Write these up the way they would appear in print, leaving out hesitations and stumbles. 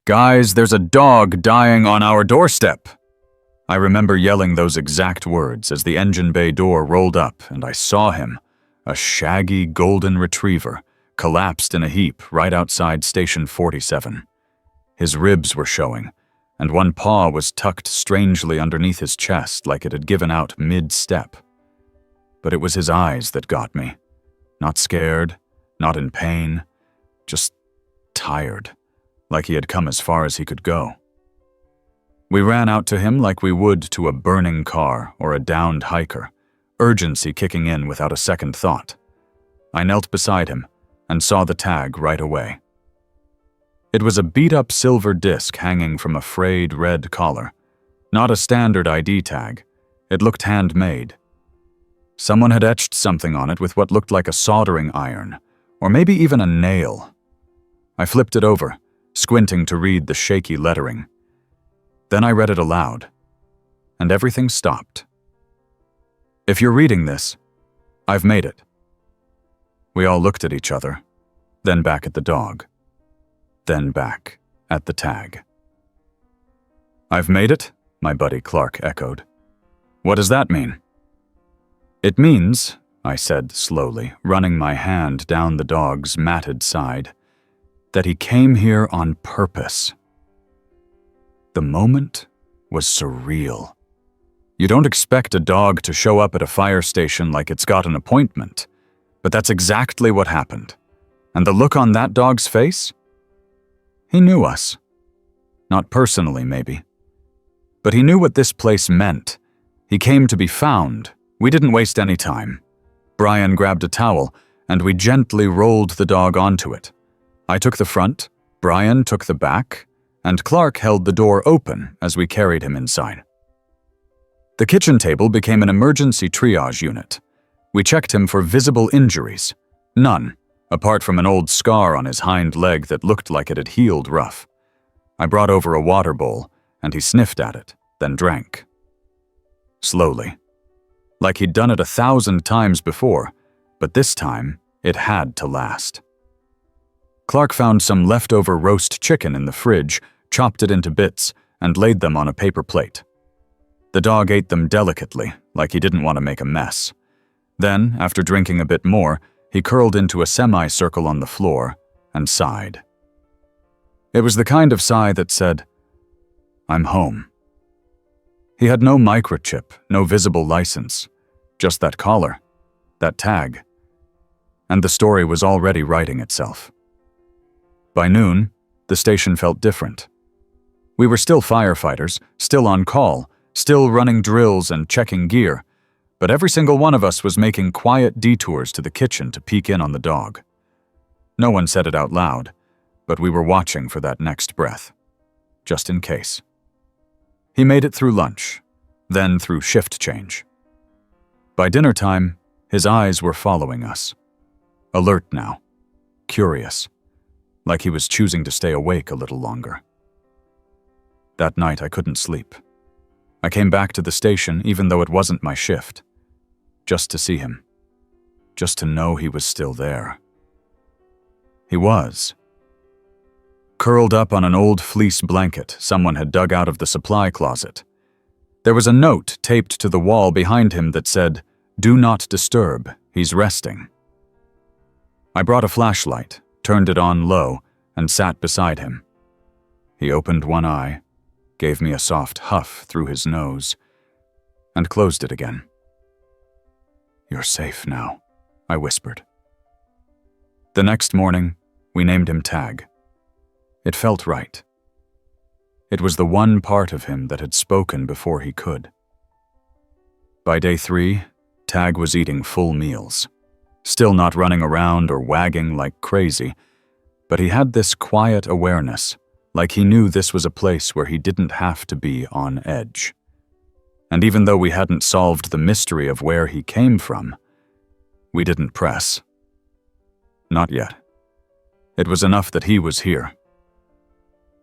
"Guys, there's a dog dying on our doorstep." I remember yelling those exact words as the engine bay door rolled up and I saw him, a shaggy golden retriever, collapsed in a heap right outside Station 47. His ribs were showing, and one paw was tucked strangely underneath his chest like it had given out mid-step. But it was his eyes that got me. Not scared, not in pain, just tired, like he had come as far as he could go. We ran out to him like we would to a burning car or a downed hiker, urgency kicking in without a second thought. I knelt beside him and saw the tag right away. It was a beat-up silver disc hanging from a frayed red collar. Not a standard ID tag. It looked handmade. Someone had etched something on it with what looked like a soldering iron, or maybe even a nail. I flipped it over, squinting to read the shaky lettering. Then I read it aloud, and everything stopped. "If you're reading this, I've made it." We all looked at each other, then back at the dog, then back at the tag. "I've made it?" my buddy Clark echoed. "What does that mean?" "It means," I said slowly, running my hand down the dog's matted side, "that he came here on purpose." The moment was surreal. You don't expect a dog to show up at a fire station like it's got an appointment, but that's exactly what happened. And the look on that dog's face? He knew us. Not personally, maybe. But he knew what this place meant. He came to be found. We didn't waste any time. Brian grabbed a towel, and we gently rolled the dog onto it. I took the front, Brian took the back, and Clark held the door open as we carried him inside. The kitchen table became an emergency triage unit. We checked him for visible injuries. None, apart from an old scar on his hind leg that looked like it had healed rough. I brought over a water bowl, and he sniffed at it, then drank. Slowly. Like he'd done it 1,000 times before, but this time it had to last. Clark found some leftover roast chicken in the fridge, chopped it into bits, and laid them on a paper plate. The dog ate them delicately, like he didn't want to make a mess. Then, after drinking a bit more, he curled into a semicircle on the floor and sighed. It was the kind of sigh that said, "I'm home." He had no microchip, no visible license, just that collar, that tag. And the story was already writing itself. By noon, the station felt different. We were still firefighters, still on call, still running drills and checking gear, but every single one of us was making quiet detours to the kitchen to peek in on the dog. No one said it out loud, but we were watching for that next breath, just in case. He made it through lunch, then through shift change. By dinner time, his eyes were following us. Alert now, curious, like he was choosing to stay awake a little longer. That night I couldn't sleep. I came back to the station even though it wasn't my shift, just to see him, just to know he was still there. He was. Curled up on an old fleece blanket someone had dug out of the supply closet. There was a note taped to the wall behind him that said, "Do not disturb, he's resting." I brought a flashlight, turned it on low, and sat beside him. He opened one eye, gave me a soft huff through his nose, and closed it again. "You're safe now," I whispered. The next morning, we named him Tag. It felt right. It was the one part of him that had spoken before he could. By day 3, Tag was eating full meals, still not running around or wagging like crazy, but he had this quiet awareness, like he knew this was a place where he didn't have to be on edge. And even though we hadn't solved the mystery of where he came from, we didn't press. Not yet. It was enough that he was here.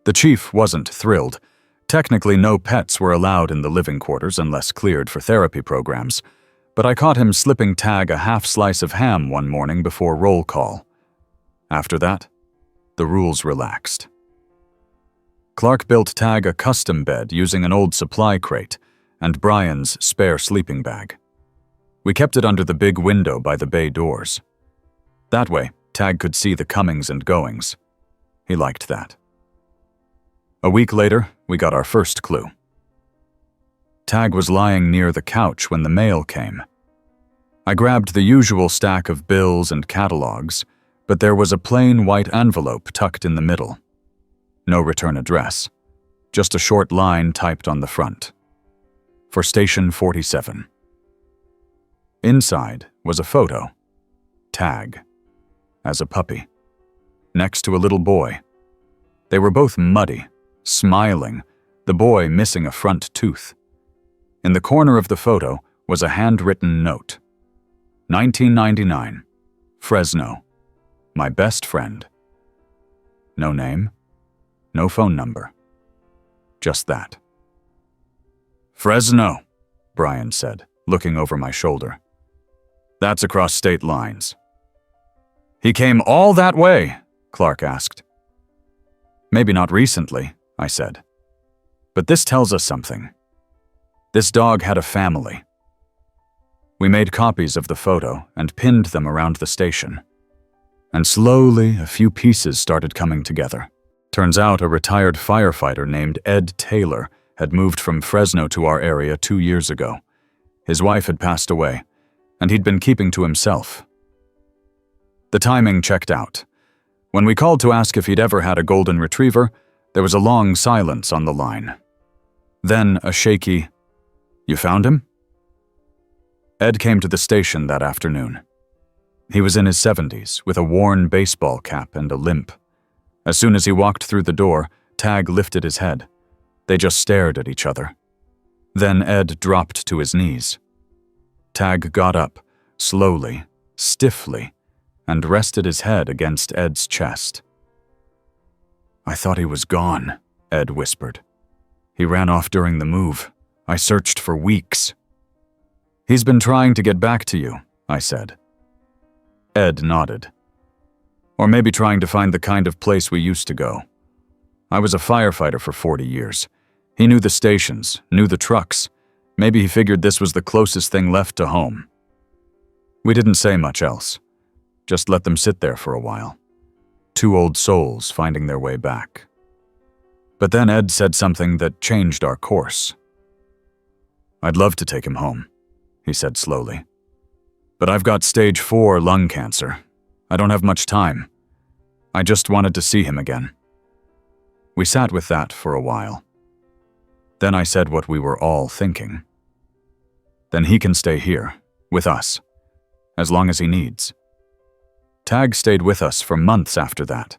The chief wasn't thrilled. Technically, no pets were allowed in the living quarters unless cleared for therapy programs, but I caught him slipping Tag a half slice of ham one morning before roll call. After that, the rules relaxed. Clark built Tag a custom bed using an old supply crate and Brian's spare sleeping bag. We kept it under the big window by the bay doors. That way, Tag could see the comings and goings. He liked that. A week later, we got our first clue. Tag was lying near the couch when the mail came. I grabbed the usual stack of bills and catalogs, but there was a plain white envelope tucked in the middle. No return address, just a short line typed on the front. For Station 47. Inside was a photo. Tag. As a puppy. Next to a little boy. They were both muddy, smiling, the boy missing a front tooth. In the corner of the photo was a handwritten note. 1999. Fresno. My best friend. No name. No phone number. Just that. Fresno, Brian said, looking over my shoulder. That's across state lines. He came all that way? Clark asked. Maybe not recently, I said. But this tells us something. This dog had a family. We made copies of the photo and pinned them around the station. And slowly, a few pieces started coming together. Turns out a retired firefighter named Ed Taylor had moved from Fresno to our area 2 years ago. His wife had passed away, and he'd been keeping to himself. The timing checked out. When we called to ask if he'd ever had a golden retriever, there was a long silence on the line. Then a shaky, "You found him?" Ed came to the station that afternoon. He was in his 70s, with a worn baseball cap and a limp. As soon as he walked through the door, Tag lifted his head. They just stared at each other. Then Ed dropped to his knees. Tag got up, slowly, stiffly, and rested his head against Ed's chest. "I thought he was gone," Ed whispered. "He ran off during the move. I searched for weeks." "He's been trying to get back to you," I said. Ed nodded. "Or maybe trying to find the kind of place we used to go. I was a firefighter for 40 years. He knew the stations, knew the trucks. Maybe he figured this was the closest thing left to home." We didn't say much else. Just let them sit there for a while. Two old souls finding their way back. But then Ed said something that changed our course. "I'd love to take him home," he said slowly. "But I've got stage 4 lung cancer. I don't have much time. I just wanted to see him again." We sat with that for a while. Then I said what we were all thinking. "Then he can stay here, with us, as long as he needs." Tag stayed with us for months after that.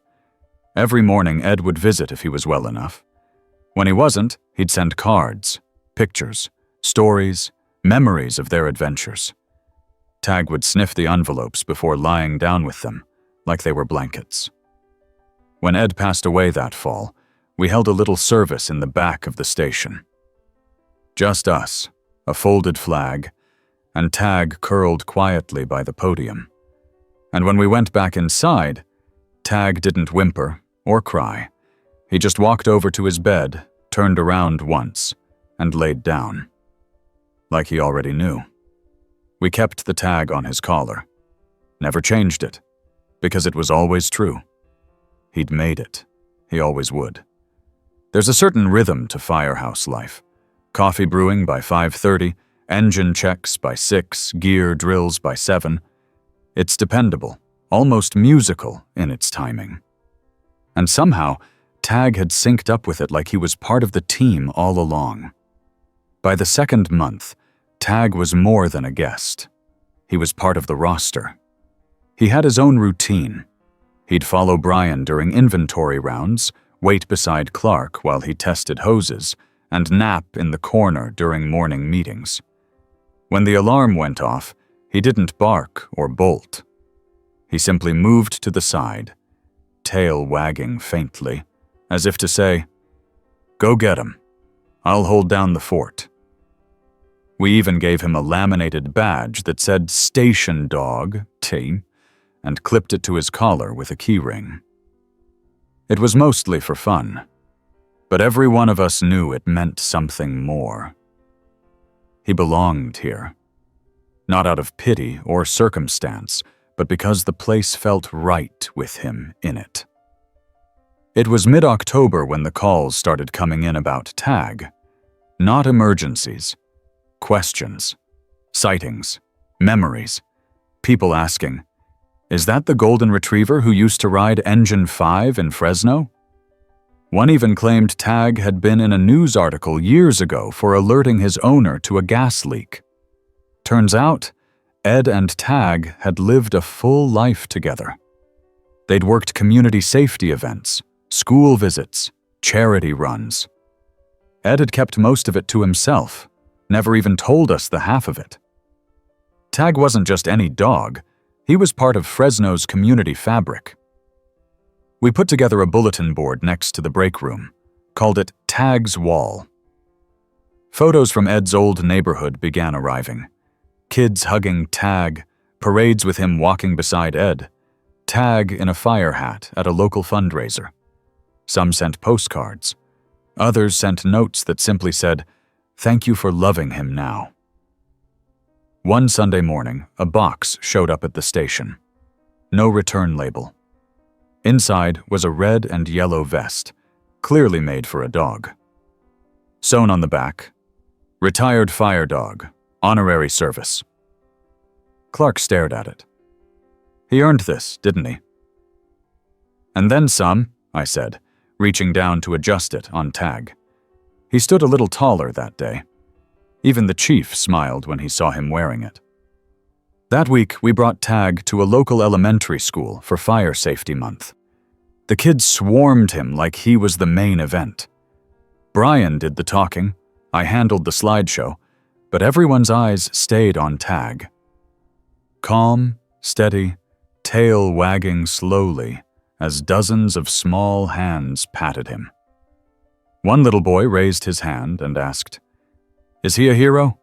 Every morning Ed would visit if he was well enough. When he wasn't, he'd send cards, pictures, stories, memories of their adventures. Tag would sniff the envelopes before lying down with them, like they were blankets. When Ed passed away that fall, we held a little service in the back of the station. Just us, a folded flag, and Tag curled quietly by the podium. And when we went back inside, Tag didn't whimper or cry. He just walked over to his bed, turned around once, and laid down. Like he already knew. We kept the tag on his collar. Never changed it, because it was always true. He'd made it. He always would. There's a certain rhythm to firehouse life. Coffee brewing by 5:30, engine checks by 6, gear drills by 7. It's dependable, almost musical in its timing. And somehow, Tag had synced up with it like he was part of the team all along. By the second month, Tag was more than a guest. He was part of the roster. He had his own routine. He'd follow Brian during inventory rounds, wait beside Clark while he tested hoses, and nap in the corner during morning meetings. When the alarm went off, he didn't bark or bolt. He simply moved to the side, tail wagging faintly, as if to say, "Go get him. I'll hold down the fort." We even gave him a laminated badge that said Station Dog, T, and clipped it to his collar with a key ring. It was mostly for fun, but every one of us knew it meant something more. He belonged here, not out of pity or circumstance, but because the place felt right with him in it. It was mid-October when the calls started coming in about Tag. Not emergencies, questions, sightings, memories, people asking, "Is that the golden retriever who used to ride Engine 5 in Fresno?" One even claimed Tag had been in a news article years ago for alerting his owner to a gas leak. Turns out, Ed and Tag had lived a full life together. They'd worked community safety events, school visits, charity runs. Ed had kept most of it to himself, never even told us the half of it. Tag wasn't just any dog, he was part of Fresno's community fabric. We put together a bulletin board next to the break room, called it Tag's Wall. Photos from Ed's old neighborhood began arriving. Kids hugging Tag, parades with him walking beside Ed, Tag in a fire hat at a local fundraiser. Some sent postcards. Others sent notes that simply said, "Thank you for loving him now." One Sunday morning, a box showed up at the station. No return label. Inside was a red and yellow vest, clearly made for a dog. Sewn on the back, "Retired fire dog, honorary service." Clark stared at it. He earned this, didn't he? "And then some," I said, reaching down to adjust it on Tag. He stood a little taller that day. Even the chief smiled when he saw him wearing it. That week, we brought Tag to a local elementary school for Fire Safety Month. The kids swarmed him like he was the main event. Brian did the talking, I handled the slideshow, but everyone's eyes stayed on Tag. Calm, steady, tail wagging slowly as dozens of small hands patted him. One little boy raised his hand and asked, "Is he a hero?"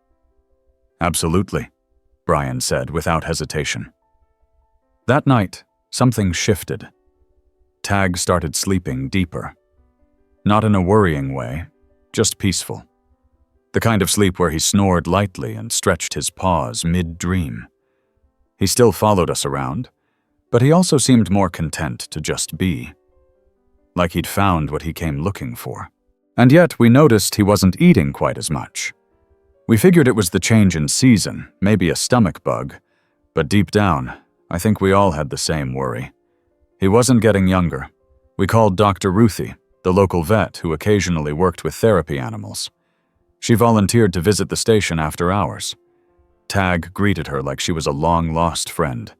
"Absolutely," Brian said without hesitation. That night, something shifted. Tag started sleeping deeper. Not in a worrying way, just peaceful. The kind of sleep where he snored lightly and stretched his paws mid-dream. He still followed us around, but he also seemed more content to just be. Like he'd found what he came looking for. And yet we noticed he wasn't eating quite as much. We figured it was the change in season, maybe a stomach bug, but deep down, I think we all had the same worry. He wasn't getting younger. We called Dr. Ruthie, the local vet who occasionally worked with therapy animals. She volunteered to visit the station after hours. Tag greeted her like she was a long-lost friend,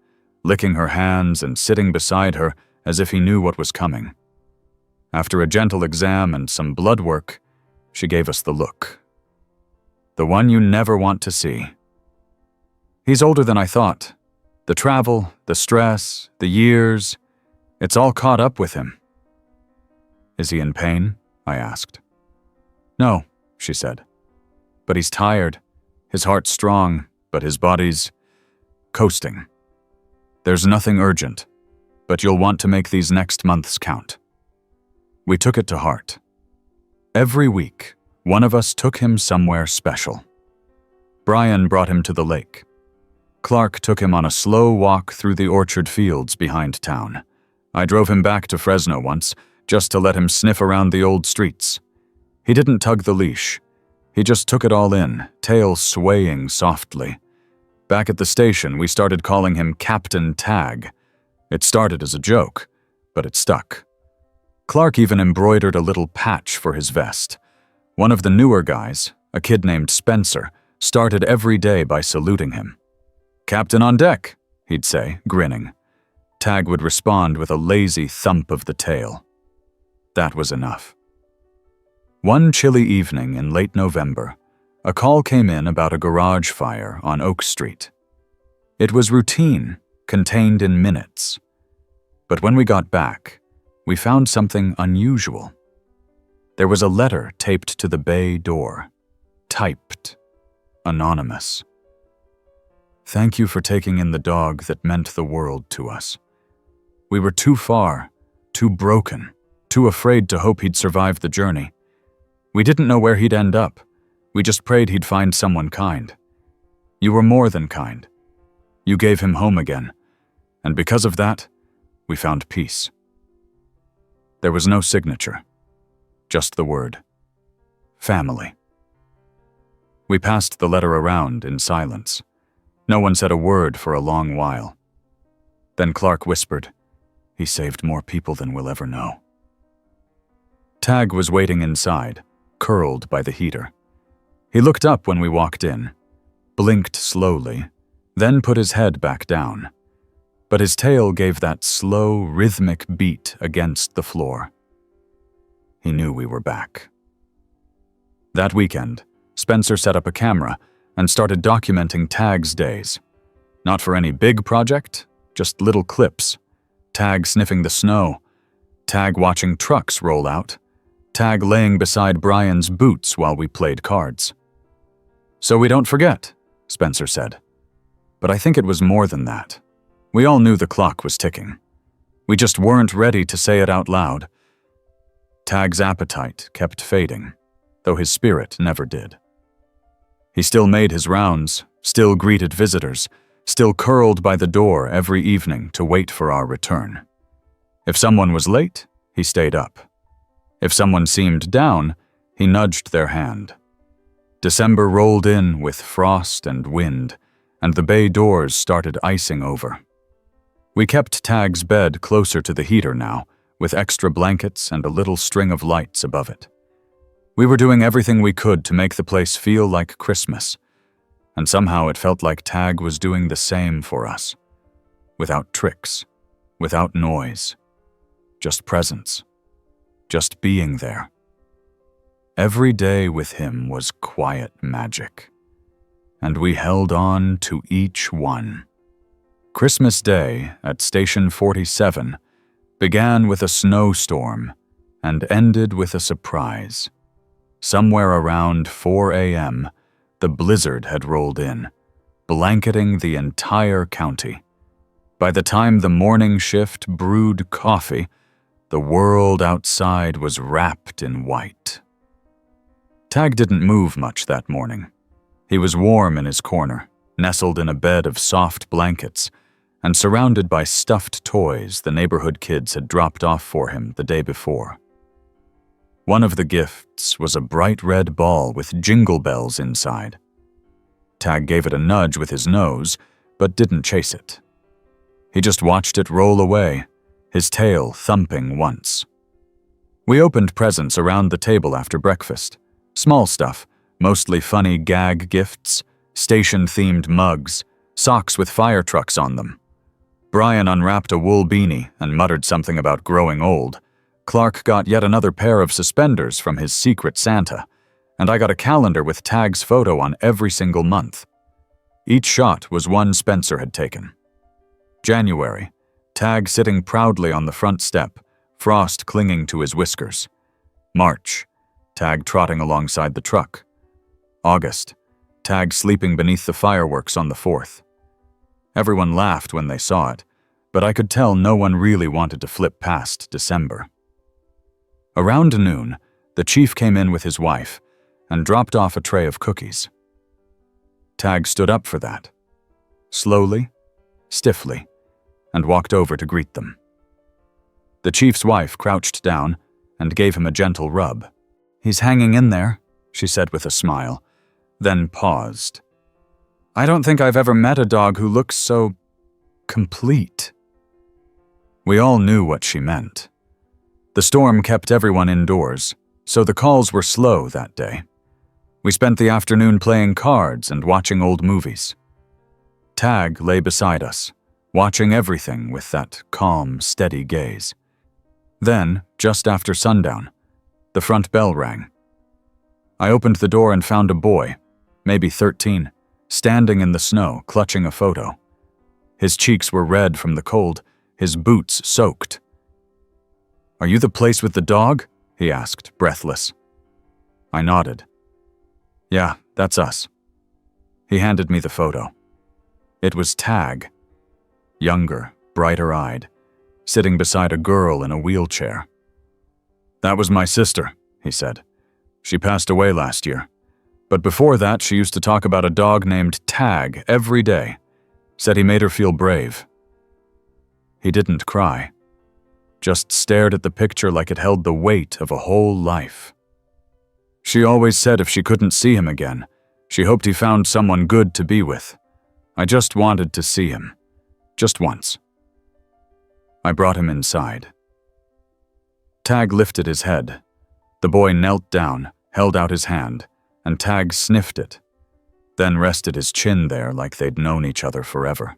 licking her hands and sitting beside her as if he knew what was coming. After a gentle exam and some blood work, she gave us the look. The one you never want to see. He's older than I thought. The travel, the stress, the years, it's all caught up with him. "Is he in pain?" I asked. "No," she said. "But he's tired. His heart's strong, but his body's coasting. There's nothing urgent, but you'll want to make these next months count." We took it to heart. Every week, one of us took him somewhere special. Brian brought him to the lake. Clark took him on a slow walk through the orchard fields behind town. I drove him back to Fresno once, just to let him sniff around the old streets. He didn't tug the leash. He just took it all in, tail swaying softly. Back at the station, we started calling him Captain Tag. It started as a joke, but it stuck. Clark even embroidered a little patch for his vest. One of the newer guys, a kid named Spencer, started every day by saluting him. "Captain on deck," he'd say, grinning. Tag would respond with a lazy thump of the tail. That was enough. One chilly evening in late November, a call came in about a garage fire on Oak Street. It was routine, contained in minutes. But when we got back, we found something unusual. There was a letter taped to the bay door, typed, anonymous. "Thank you for taking in the dog that meant the world to us. We were too far, too broken, too afraid to hope he'd survive the journey. We didn't know where he'd end up. We just prayed he'd find someone kind. You were more than kind. You gave him home again, and because of that, we found peace. There was no signature, just the word, family. We passed the letter around in silence. No one said a word for a long while. Then Clark whispered, "He saved more people than we'll ever know." Tag was waiting inside, curled by the heater. He looked up when we walked in, blinked slowly, then put his head back down. But his tail gave that slow, rhythmic beat against the floor. He knew we were back. That weekend, Spencer set up a camera and started documenting Tag's days. Not for any big project, just little clips. Tag sniffing the snow, Tag watching trucks roll out, Tag laying beside Brian's boots while we played cards. "So we don't forget," Spencer said. But I think it was more than that. We all knew the clock was ticking. We just weren't ready to say it out loud. Tag's appetite kept fading, though his spirit never did. He still made his rounds, still greeted visitors, still curled by the door every evening to wait for our return. If someone was late, he stayed up. If someone seemed down, he nudged their hand. December rolled in with frost and wind, and the bay doors started icing over. We kept Tag's bed closer to the heater now, with extra blankets and a little string of lights above it. We were doing everything we could to make the place feel like Christmas, and somehow it felt like Tag was doing the same for us. Without tricks, without noise, just presence, just being there. Every day with him was quiet magic, and we held on to each one. Christmas Day at Station 47 began with a snowstorm and ended with a surprise. Somewhere around 4 a.m., the blizzard had rolled in, blanketing the entire county. By the time the morning shift brewed coffee, the world outside was wrapped in white. Tag didn't move much that morning. He was warm in his corner, nestled in a bed of soft blankets, and surrounded by stuffed toys the neighborhood kids had dropped off for him the day before. One of the gifts was a bright red ball with jingle bells inside. Tag gave it a nudge with his nose, but didn't chase it. He just watched it roll away, his tail thumping once. We opened presents around the table after breakfast. Small stuff, mostly funny gag gifts, station-themed mugs, socks with fire trucks on them. Brian unwrapped a wool beanie and muttered something about growing old. Clark got yet another pair of suspenders from his secret Santa, and I got a calendar with Tag's photo on every single month. Each shot was one Spencer had taken. January, Tag sitting proudly on the front step, frost clinging to his whiskers. March, Tag trotting alongside the truck. August, Tag sleeping beneath the fireworks on the 4th. Everyone laughed when they saw it, but I could tell no one really wanted to flip past December. Around noon, the chief came in with his wife and dropped off a tray of cookies. Tag stood up for that, slowly, stiffly, and walked over to greet them. The chief's wife crouched down and gave him a gentle rub. "He's hanging in there," she said with a smile, then paused. "I don't think I've ever met a dog who looks so complete." We all knew what she meant. The storm kept everyone indoors, so the calls were slow that day. We spent the afternoon playing cards and watching old movies. Tag lay beside us, watching everything with that calm, steady gaze. Then, just after sundown, the front bell rang. I opened the door and found a boy, maybe 13, standing in the snow, clutching a photo. His cheeks were red from the cold, his boots soaked. "Are you the place with the dog?" he asked, breathless. I nodded. "Yeah, that's us." He handed me the photo. It was Tag, younger, brighter-eyed, sitting beside a girl in a wheelchair. "That was my sister," he said. She passed away last year. But before that, she used to talk about a dog named Tag every day. Said he made her feel brave. He didn't cry. Just stared at the picture like it held the weight of a whole life. She always said if she couldn't see him again, she hoped he found someone good to be with. I just wanted to see him. Just once. I brought him inside. Tag lifted his head. The boy knelt down, held out his hand, and Tag sniffed it, then rested his chin there like they'd known each other forever.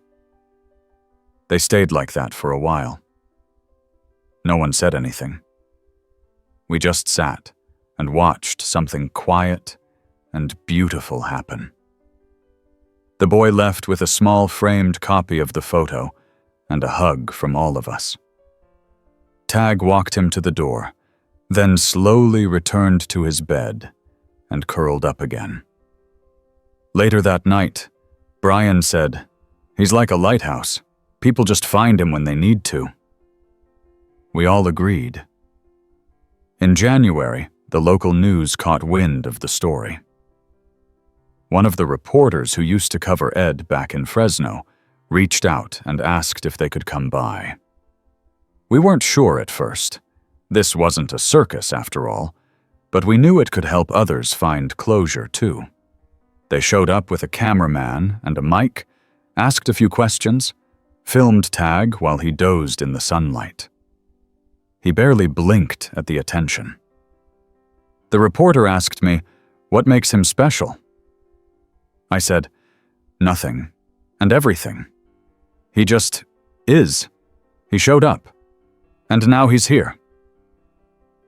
They stayed like that for a while. No one said anything. We just sat and watched something quiet and beautiful happen. The boy left with a small framed copy of the photo and a hug from all of us. Tag walked him to the door, then slowly returned to his bed and curled up again. Later that night, Brian said, "He's like a lighthouse. People just find him when they need to." We all agreed. In January, the local news caught wind of the story. One of the reporters who used to cover Ed back in Fresno reached out and asked if they could come by. We weren't sure at first. This wasn't a circus, after all, but we knew it could help others find closure, too. They showed up with a cameraman and a mic, asked a few questions, filmed Tag while he dozed in the sunlight. He barely blinked at the attention. The reporter asked me, "What makes him special?" I said, "Nothing and everything. He just is. He showed up. And now he's here."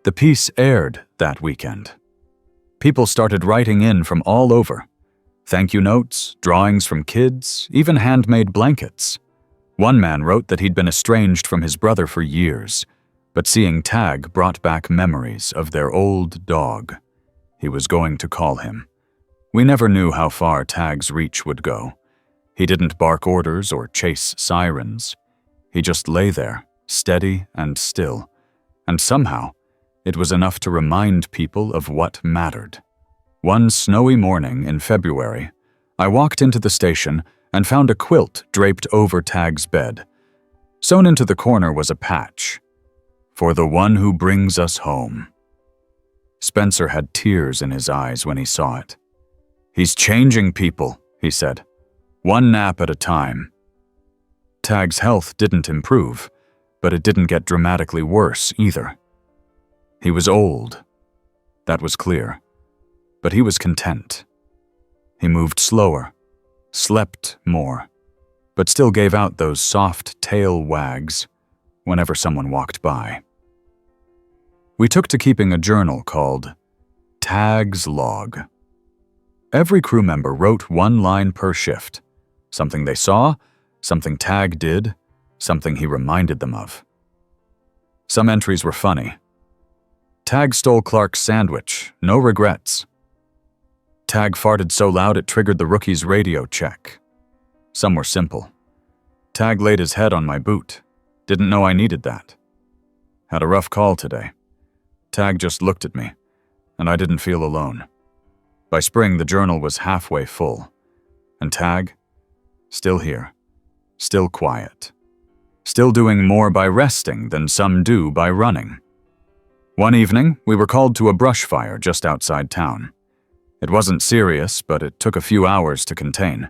The piece aired that weekend. People started writing in from all over. Thank you notes, drawings from kids, even handmade blankets. One man wrote that he'd been estranged from his brother for years, but seeing Tag brought back memories of their old dog. He was going to call him. We never knew how far Tag's reach would go. He didn't bark orders or chase sirens. He just lay there, steady and still, and somehow it was enough to remind people of what mattered. One snowy morning in February, I walked into the station and found a quilt draped over Tag's bed. Sewn into the corner was a patch. "For the one who brings us home." Spencer had tears in his eyes when he saw it. "He's changing people," he said. "One nap at a time." Tag's health didn't improve, but it didn't get dramatically worse either. He was old. That was clear. But he was content. He moved slower, slept more, but still gave out those soft tail wags whenever someone walked by. We took to keeping a journal called Tag's Log. Every crew member wrote one line per shift, something they saw, something Tag did, something he reminded them of. Some entries were funny. Tag stole Clark's sandwich, no regrets. Tag farted so loud it triggered the rookie's radio check. Some were simple. Tag laid his head on my boot. Didn't know I needed that. Had a rough call today. Tag just looked at me, and I didn't feel alone. By spring, the journal was halfway full. And Tag, still here, still quiet. Still doing more by resting than some do by running. One evening, we were called to a brush fire just outside town. It wasn't serious, but it took a few hours to contain.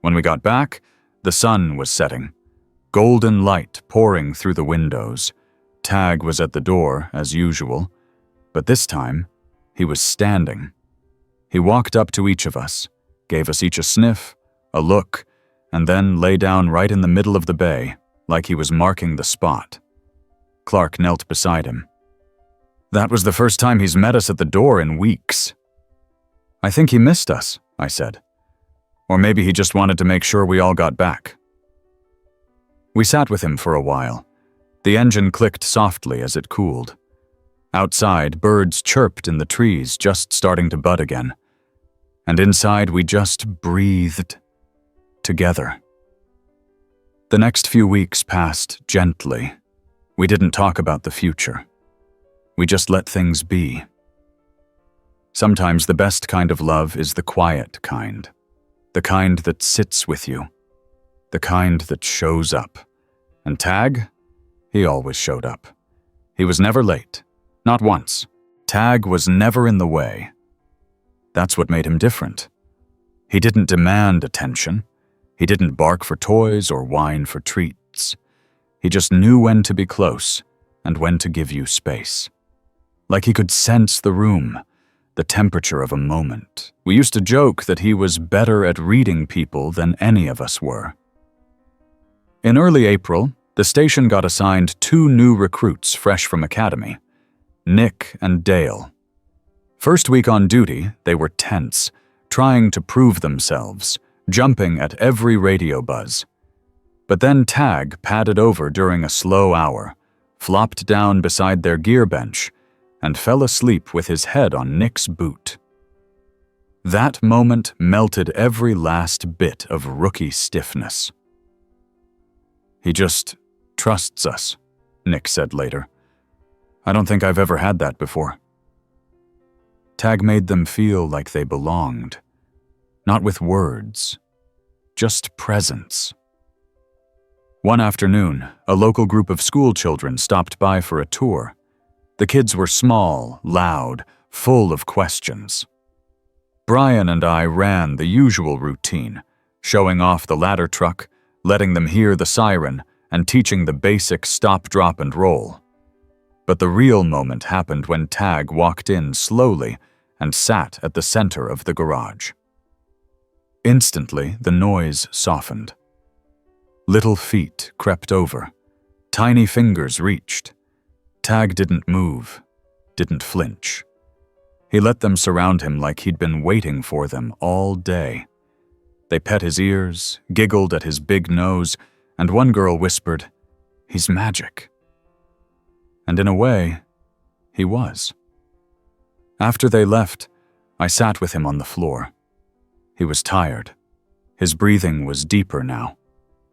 When we got back, the sun was setting. Golden light pouring through the windows. Tag was at the door, as usual, but this time, he was standing. He walked up to each of us, gave us each a sniff, a look, and then lay down right in the middle of the bay, like he was marking the spot. Clark knelt beside him. That was the first time he's met us at the door in weeks. I think he missed us, I said. Or maybe he just wanted to make sure we all got back. We sat with him for a while. The engine clicked softly as it cooled. Outside, birds chirped in the trees, just starting to bud again. And inside, we just breathed together. The next few weeks passed gently. We didn't talk about the future. We just let things be. Sometimes the best kind of love is the quiet kind. The kind that sits with you. The kind that shows up. And Tag? He always showed up. He was never late. Not once. Tag was never in the way. That's what made him different. He didn't demand attention. He didn't bark for toys or whine for treats. He just knew when to be close and when to give you space. Like he could sense the room, the temperature of a moment. We used to joke that he was better at reading people than any of us were. In early April, the station got assigned 2 new recruits fresh from academy, Nick and Dale. First week on duty, they were tense, trying to prove themselves, jumping at every radio buzz. But then Tag padded over during a slow hour, flopped down beside their gear bench, and fell asleep with his head on Nick's boot. That moment melted every last bit of rookie stiffness. "He just trusts us," Nick said later. "I don't think I've ever had that before." Tag made them feel like they belonged. Not with words, just presence. One afternoon, a local group of school children stopped by for a tour. The kids were small, loud, full of questions. Brian and I ran the usual routine, showing off the ladder truck, letting them hear the siren, and teaching the basic stop, drop, and roll. But the real moment happened when Tag walked in slowly and sat at the center of the garage. Instantly, the noise softened. Little feet crept over. Tiny fingers reached. Tag didn't move, didn't flinch. He let them surround him like he'd been waiting for them all day. They pet his ears, giggled at his big nose, and one girl whispered, "He's magic." And in a way, he was. After they left, I sat with him on the floor. He was tired. His breathing was deeper now,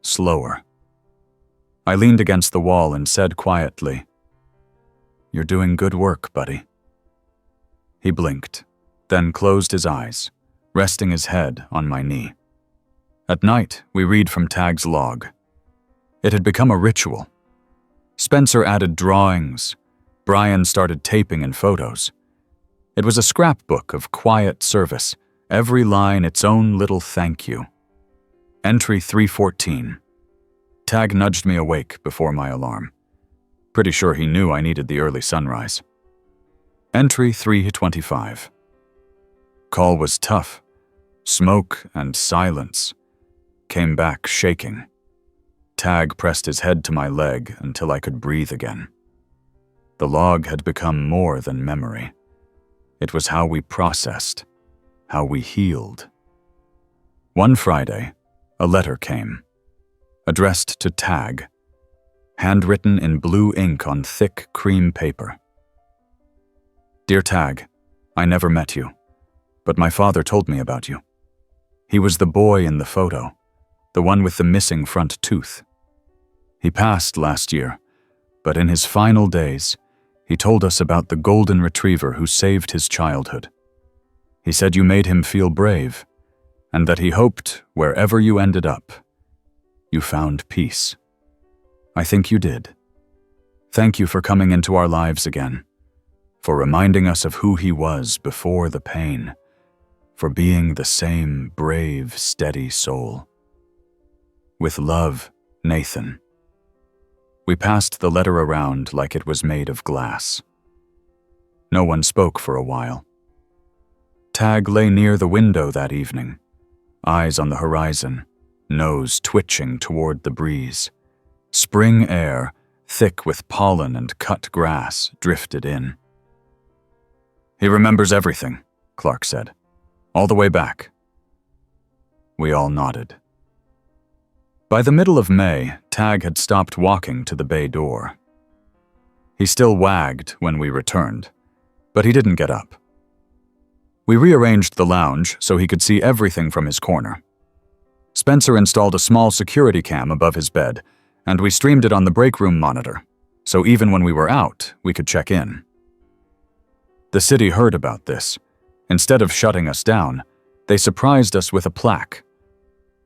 slower. I leaned against the wall and said quietly, "You're doing good work, buddy." He blinked, then closed his eyes, resting his head on my knee. At night, we read from Tag's log. It had become a ritual. Spencer added drawings. Brian started taping and photos. It was a scrapbook of quiet service, every line its own little thank you. Entry 314. Tag nudged me awake before my alarm. Pretty sure he knew I needed the early sunrise. Entry 325. Call was tough. Smoke and silence. Came back shaking. Tag pressed his head to my leg until I could breathe again. The log had become more than memory. It was how we processed, how we healed. One Friday, a letter came, addressed to Tag, handwritten in blue ink on thick cream paper. "Dear Tag, I never met you, but my father told me about you. He was the boy in the photo, the one with the missing front tooth. He passed last year, but in his final days, he told us about the golden retriever who saved his childhood. He said you made him feel brave, and that he hoped wherever you ended up, you found peace. I think you did. Thank you for coming into our lives again, for reminding us of who he was before the pain, for being the same brave, steady soul. With love, Nathan." We passed the letter around like it was made of glass. No one spoke for a while. Tag lay near the window that evening, eyes on the horizon, nose twitching toward the breeze. Spring air, thick with pollen and cut grass, drifted in. "He remembers everything," Clark said. "All the way back." We all nodded. By the middle of May, Tag had stopped walking to the bay door. He still wagged when we returned, but he didn't get up. We rearranged the lounge so he could see everything from his corner. Spencer installed a small security cam above his bed, and we streamed it on the break room monitor, so even when we were out, we could check in. The city heard about this, Instead of shutting us down, they surprised us with a plaque.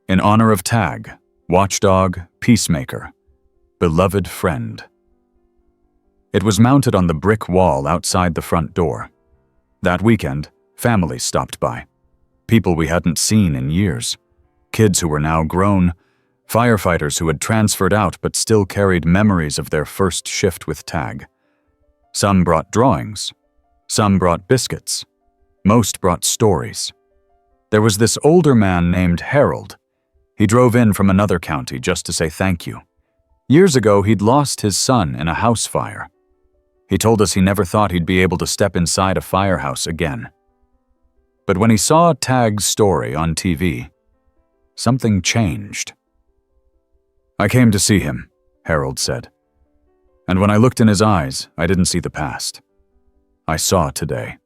In honor of Tag, watchdog, peacemaker, beloved friend. It was mounted on the brick wall outside the front door. That weekend, families stopped by. People we hadn't seen in years. Kids who were now grown. Firefighters who had transferred out but still carried memories of their first shift with Tag. Some brought drawings. Some brought biscuits. Most brought stories. There was this older man named Harold. He drove in from another county just to say thank you. Years ago, he'd lost his son in a house fire. He told us he never thought he'd be able to step inside a firehouse again. But when he saw Tag's story on TV, something changed. "I came to see him," Harold said. "And when I looked in his eyes, I didn't see the past. I saw today."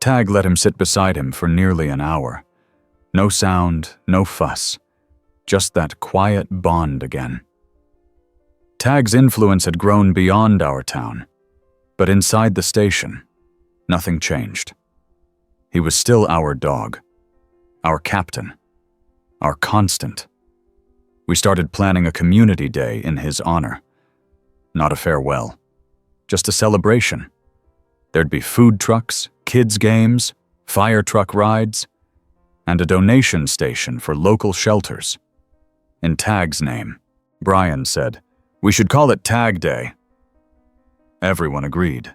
Tag let him sit beside him for nearly an hour. No sound, no fuss, just that quiet bond again. Tag's influence had grown beyond our town, but inside the station, nothing changed. He was still our dog, our captain, our constant. We started planning a community day in his honor. Not a farewell, just a celebration. There'd be food trucks, kids' games, fire truck rides, and a donation station for local shelters. In Tag's name, Brian said, "We should call it Tag Day." Everyone agreed.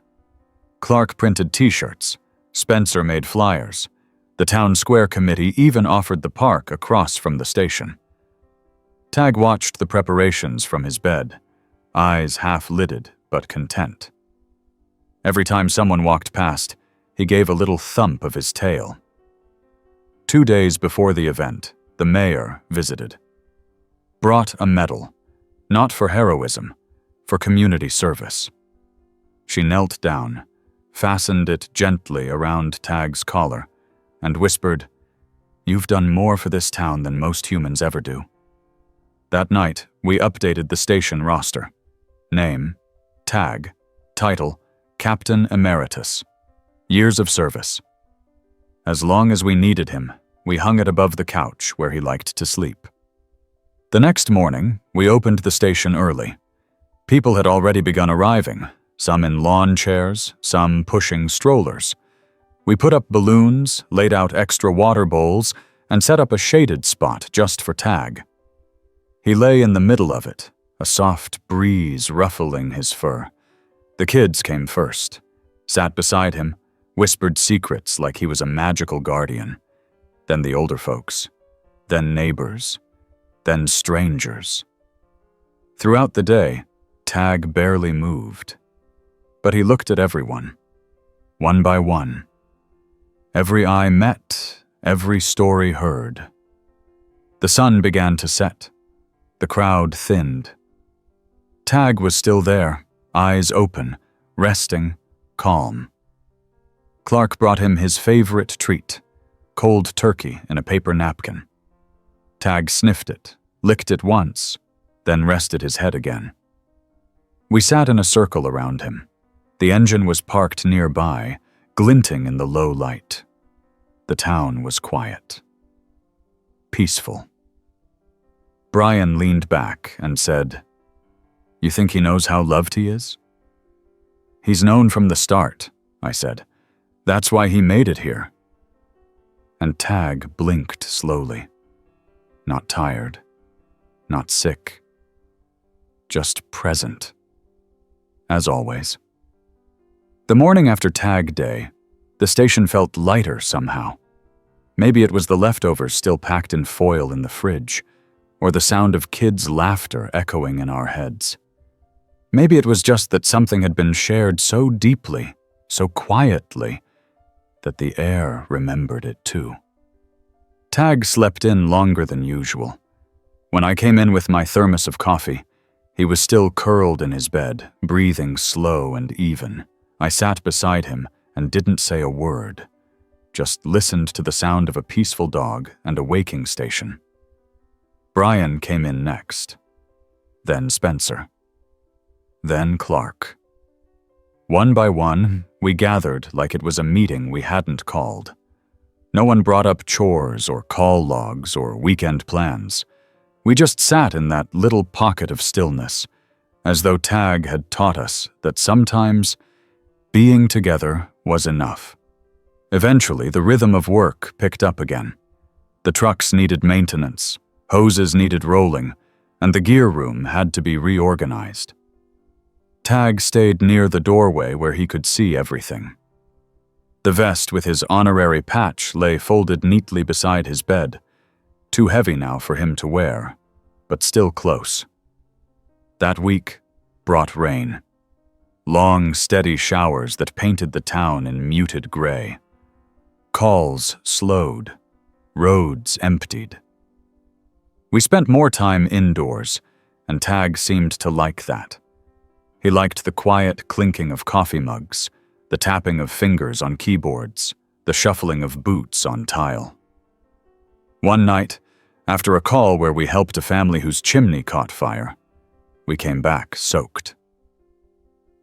Clark printed t-shirts. Spencer made flyers. The town square committee even offered the park across from the station. Tag watched the preparations from his bed, eyes half-lidded but content. Every time someone walked past, he gave a little thump of his tail. 2 days before the event, the mayor visited. Brought a medal, not for heroism, for community service. She knelt down, fastened it gently around Tag's collar, and whispered, "You've done more for this town than most humans ever do." That night, we updated the station roster. Name, Tag. Title, Captain Emeritus. Years of service. As long as we needed him, we hung it above the couch where he liked to sleep. The next morning, we opened the station early. People had already begun arriving, some in lawn chairs, some pushing strollers. We put up balloons, laid out extra water bowls, and set up a shaded spot just for Tag. He lay in the middle of it, a soft breeze ruffling his fur. The kids came first, sat beside him, whispered secrets like he was a magical guardian. Then the older folks, then neighbors, then strangers. Throughout the day, Tag barely moved. But he looked at everyone, one by one. Every eye met, every story heard. The sun began to set. The crowd thinned. Tag was still there, eyes open, resting, calm. Clark brought him his favorite treat, cold turkey in a paper napkin. Tag sniffed it, licked it once, then rested his head again. We sat in a circle around him. The engine was parked nearby, glinting in the low light. The town was quiet. Peaceful. Brian leaned back and said, "You think he knows how loved he is?" "He's known from the start," I said. "That's why he made it here." And Tag blinked slowly. Not tired, not sick, just present. As always. The morning after Tag Day, the station felt lighter somehow. Maybe it was the leftovers still packed in foil in the fridge, or the sound of kids' laughter echoing in our heads. Maybe it was just that something had been shared so deeply, so quietly, that the air remembered it too. Tag slept in longer than usual. When I came in with my thermos of coffee, he was still curled in his bed, breathing slow and even. I sat beside him and didn't say a word, just listened to the sound of a peaceful dog and a waking station. Brian came in next, then Spencer, then Clark. One by one, we gathered like it was a meeting we hadn't called. No one brought up chores or call logs or weekend plans. We just sat in that little pocket of stillness, as though Tag had taught us that sometimes being together was enough. Eventually, the rhythm of work picked up again. The trucks needed maintenance, hoses needed rolling, and the gear room had to be reorganized. Tag stayed near the doorway where he could see everything. The vest with his honorary patch lay folded neatly beside his bed, too heavy now for him to wear, but still close. That week brought rain. Long, steady showers that painted the town in muted gray. Calls slowed. Roads emptied. We spent more time indoors, and Tag seemed to like that. He liked the quiet clinking of coffee mugs, the tapping of fingers on keyboards, the shuffling of boots on tile. One night, after a call where we helped a family whose chimney caught fire, we came back soaked.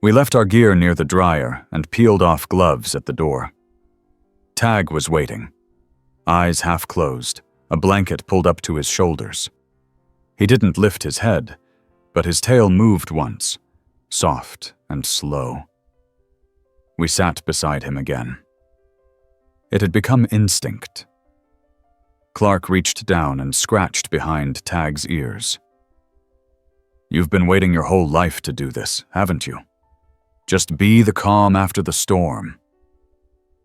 We left our gear near the dryer and peeled off gloves at the door. Tag was waiting, eyes half closed, a blanket pulled up to his shoulders. He didn't lift his head, but his tail moved once, soft and slow. We sat beside him again. It had become instinct. Clark reached down and scratched behind Tag's ears. "You've been waiting your whole life to do this, haven't you? Just be the calm after the storm."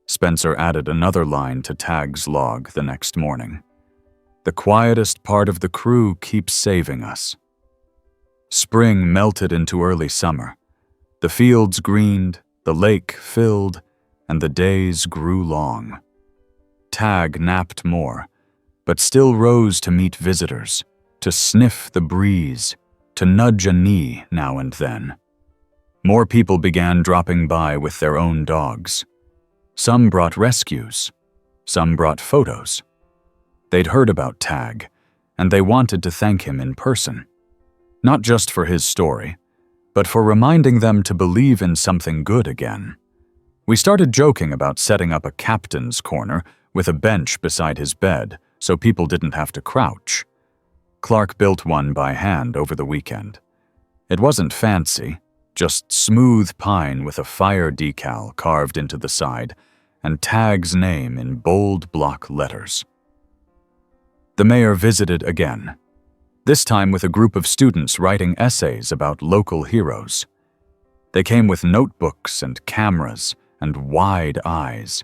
Spencer added another line to Tag's log the next morning. "The quietest part of the crew keeps saving us." Spring melted into early summer. The fields greened, the lake filled, and the days grew long. Tag napped more, but still rose to meet visitors, to sniff the breeze, to nudge a knee now and then. More people began dropping by with their own dogs. Some brought rescues, some brought photos. They'd heard about Tag, and they wanted to thank him in person. Not just for his story, but for reminding them to believe in something good again. We started joking about setting up a captain's corner with a bench beside his bed so people didn't have to crouch. Clark built one by hand over the weekend. It wasn't fancy, just smooth pine with a fire decal carved into the side and Tag's name in bold block letters. The mayor visited again, this time with a group of students writing essays about local heroes. They came with notebooks and cameras and wide eyes.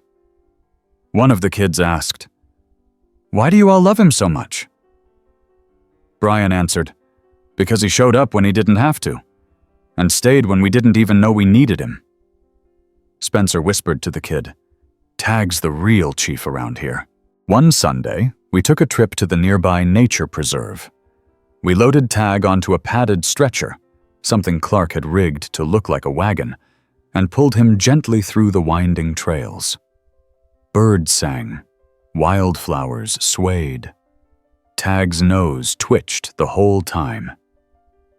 One of the kids asked, "Why do you all love him so much?" Brian answered, "Because he showed up when he didn't have to, and stayed when we didn't even know we needed him." Spencer whispered to the kid, "Tag's the real chief around here." One Sunday, we took a trip to the nearby nature preserve. We loaded Tag onto a padded stretcher, something Clark had rigged to look like a wagon, and pulled him gently through the winding trails. Birds sang, wildflowers swayed. Tag's nose twitched the whole time.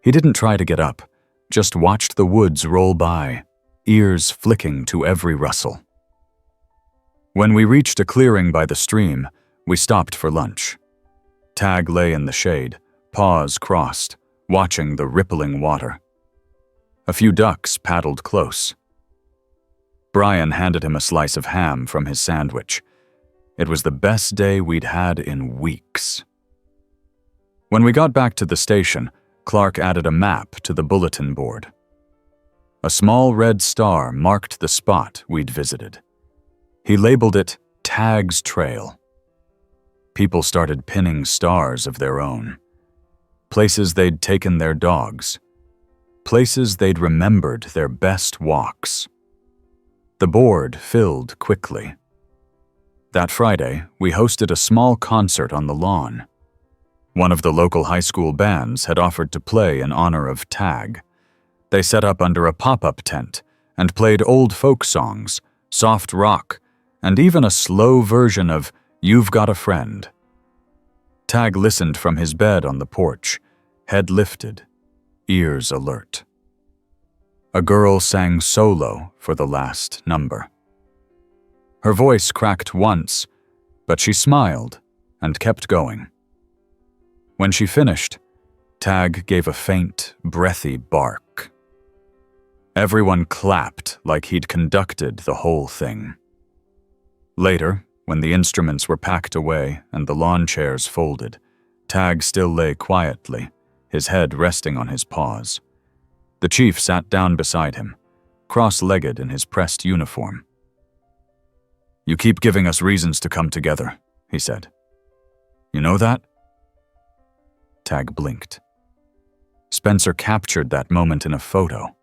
He didn't try to get up, just watched the woods roll by, ears flicking to every rustle. When we reached a clearing by the stream, we stopped for lunch. Tag lay in the shade, paws crossed, watching the rippling water. A few ducks paddled close. Brian handed him a slice of ham from his sandwich. It was the best day we'd had in weeks. When we got back to the station, Clark added a map to the bulletin board. A small red star marked the spot we'd visited. He labeled it Tag's Trail. People started pinning stars of their own. Places they'd taken their dogs. Places they'd remembered their best walks. The board filled quickly. That Friday, we hosted a small concert on the lawn. One of the local high school bands had offered to play in honor of Tag. They set up under a pop-up tent and played old folk songs, soft rock, and even a slow version of "You've Got a Friend." Tag listened from his bed on the porch, head lifted, ears alert. A girl sang solo for the last number. Her voice cracked once, but she smiled and kept going. When she finished, Tag gave a faint, breathy bark. Everyone clapped like he'd conducted the whole thing. Later, when the instruments were packed away and the lawn chairs folded, Tag still lay quietly, his head resting on his paws. The chief sat down beside him, cross-legged in his pressed uniform. "You keep giving us reasons to come together," he said. "You know that?" Tag blinked. Spencer captured that moment in a photo,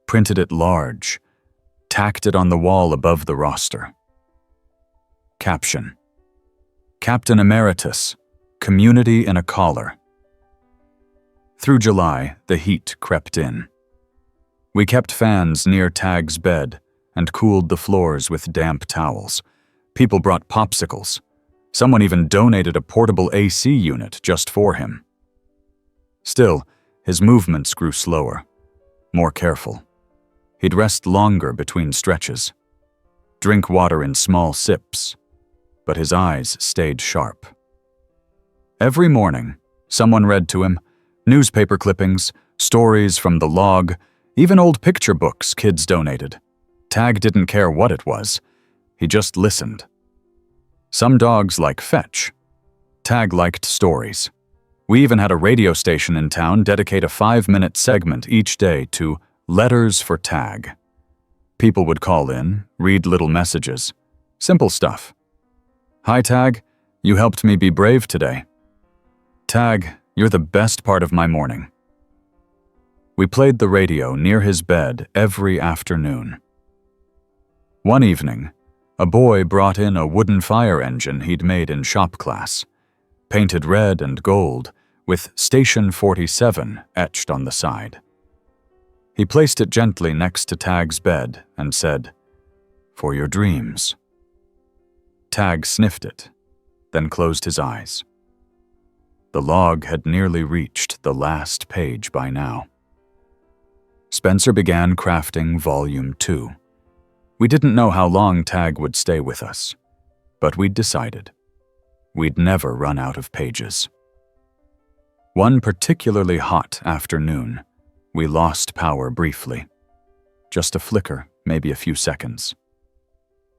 printed it large, tacked it on the wall above the roster. Caption: Captain Emeritus, Community in a Collar. Through July, the heat crept in. We kept fans near Tag's bed and cooled the floors with damp towels. People brought popsicles. Someone even donated a portable AC unit just for him. Still, his movements grew slower, more careful. He'd rest longer between stretches, drink water in small sips, but his eyes stayed sharp. Every morning, someone read to him, newspaper clippings, stories from the log, even old picture books kids donated. Tag didn't care what it was. He just listened. Some dogs like fetch. Tag liked stories. We even had a radio station in town dedicate a 5-minute segment each day to Letters for Tag. People would call in, read little messages. Simple stuff. "Hi, Tag. You helped me be brave today." "Tag, you're the best part of my morning." We played the radio near his bed every afternoon. One evening, a boy brought in a wooden fire engine he'd made in shop class, painted red and gold, with Station 47 etched on the side. He placed it gently next to Tag's bed and said, "For your dreams." Tag sniffed it, then closed his eyes. The log had nearly reached the last page by now. Spencer began crafting Volume 2. We didn't know how long Tag would stay with us, but we'd decided we'd never run out of pages. One particularly hot afternoon, we lost power briefly. Just a flicker, maybe a few seconds.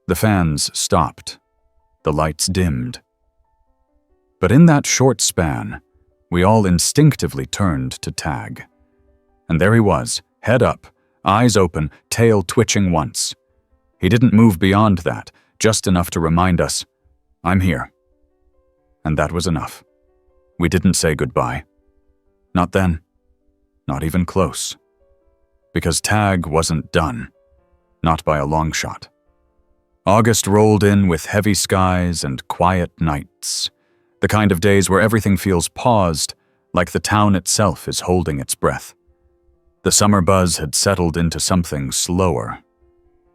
The fans stopped. The lights dimmed. But in that short span, we all instinctively turned to Tag. And there he was, head up, eyes open, tail twitching once. He didn't move beyond that, just enough to remind us, "I'm here." And that was enough. We didn't say goodbye. Not then. Not even close. Because Tag wasn't done. Not by a long shot. August rolled in with heavy skies and quiet nights. The kind of days where everything feels paused, like the town itself is holding its breath. The summer buzz had settled into something slower,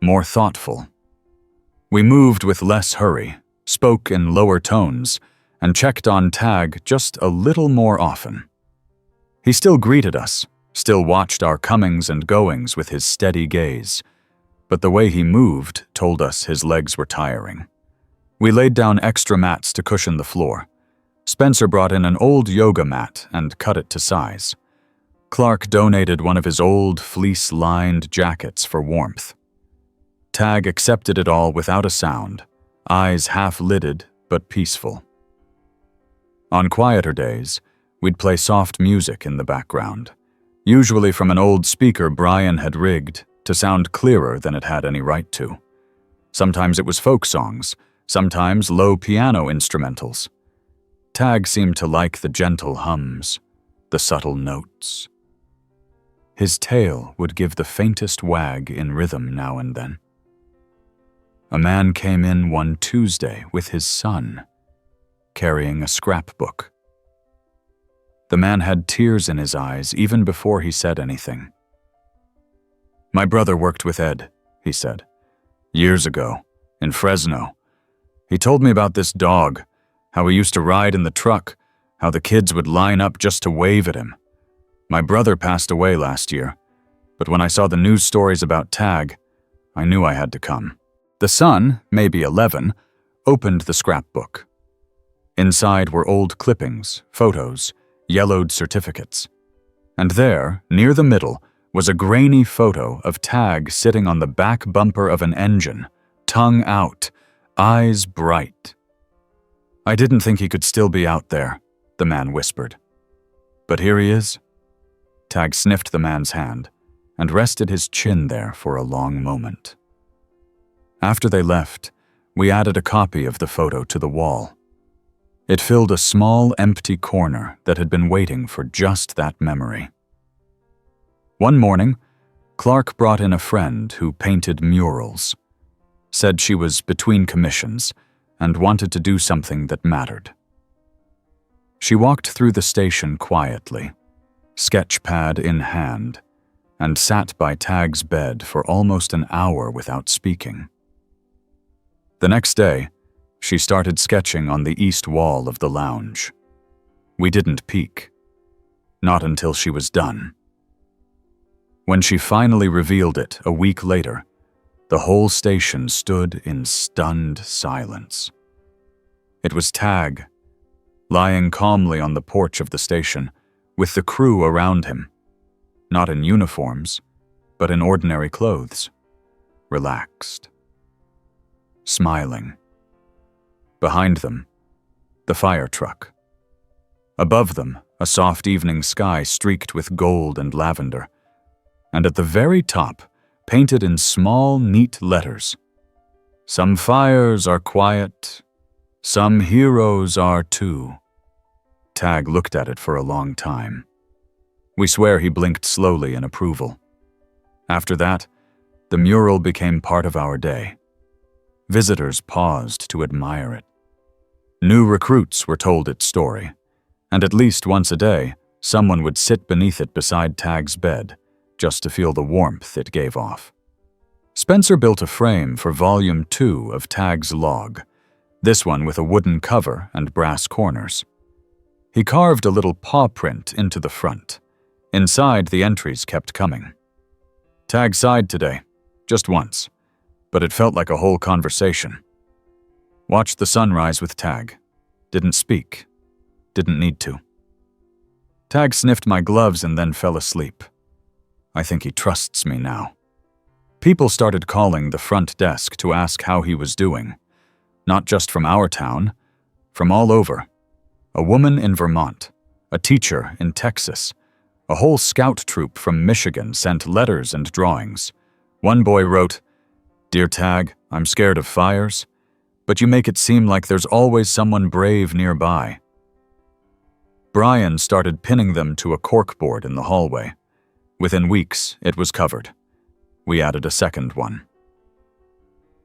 more thoughtful. We moved with less hurry, spoke in lower tones, and checked on Tag just a little more often. He still greeted us, still watched our comings and goings with his steady gaze, but the way he moved told us his legs were tiring. We laid down extra mats to cushion the floor. Spencer brought in an old yoga mat and cut it to size. Clark donated one of his old fleece-lined jackets for warmth. Tag accepted it all without a sound, eyes half-lidded but peaceful. On quieter days, we'd play soft music in the background, usually from an old speaker Brian had rigged to sound clearer than it had any right to. Sometimes it was folk songs, sometimes low piano instrumentals. Tag seemed to like the gentle hums, the subtle notes. His tail would give the faintest wag in rhythm now and then. A man came in one Tuesday with his son, carrying a scrapbook. The man had tears in his eyes even before he said anything. "My brother worked with Ed," he said, "years ago, in Fresno. He told me about this dog, how he used to ride in the truck, how the kids would line up just to wave at him. My brother passed away last year. But when I saw the news stories about Tag, I knew I had to come. The son, maybe 11, opened the scrapbook. Inside were old clippings, photos, yellowed certificates. And there, near the middle, was a grainy photo of Tag sitting on the back bumper of an engine, tongue out, eyes bright. "I didn't think he could still be out there," the man whispered. "But here he is." Tag sniffed the man's hand and rested his chin there for a long moment. After they left, we added a copy of the photo to the wall. It filled a small, empty corner that had been waiting for just that memory. One morning, Clark brought in a friend who painted murals, said she was between commissions and wanted to do something that mattered. She walked through the station quietly, sketch pad in hand, and sat by Tag's bed for almost an hour without speaking. The next day, she started sketching on the east wall of the lounge. We didn't peek. Not until she was done. When she finally revealed it a week later, the whole station stood in stunned silence. It was Tag, lying calmly on the porch of the station, with the crew around him, not in uniforms, but in ordinary clothes, relaxed, smiling. Behind them, the fire truck. Above them, a soft evening sky streaked with gold and lavender. And at the very top, painted in small, neat letters, "Some fires are quiet, some heroes are too." Tag looked at it for a long time. We swear he blinked slowly in approval. After that, the mural became part of our day. Visitors paused to admire it. New recruits were told its story, and at least once a day, someone would sit beneath it beside Tag's bed, just to feel the warmth it gave off. Spencer built a frame for Volume 2 of Tag's log, this one with a wooden cover and brass corners. He carved a little paw print into the front. Inside, the entries kept coming. "Tag sighed today, just once, but it felt like a whole conversation. Watched the sunrise with Tag. Didn't speak. Didn't need to. Tag sniffed my gloves and then fell asleep. I think he trusts me now." People started calling the front desk to ask how he was doing. Not just from our town, from all over. A woman in Vermont, a teacher in Texas, a whole scout troop from Michigan sent letters and drawings. One boy wrote, "Dear Tag, I'm scared of fires, but you make it seem like there's always someone brave nearby." Brian started pinning them to a corkboard in the hallway. Within weeks, it was covered. We added a second one.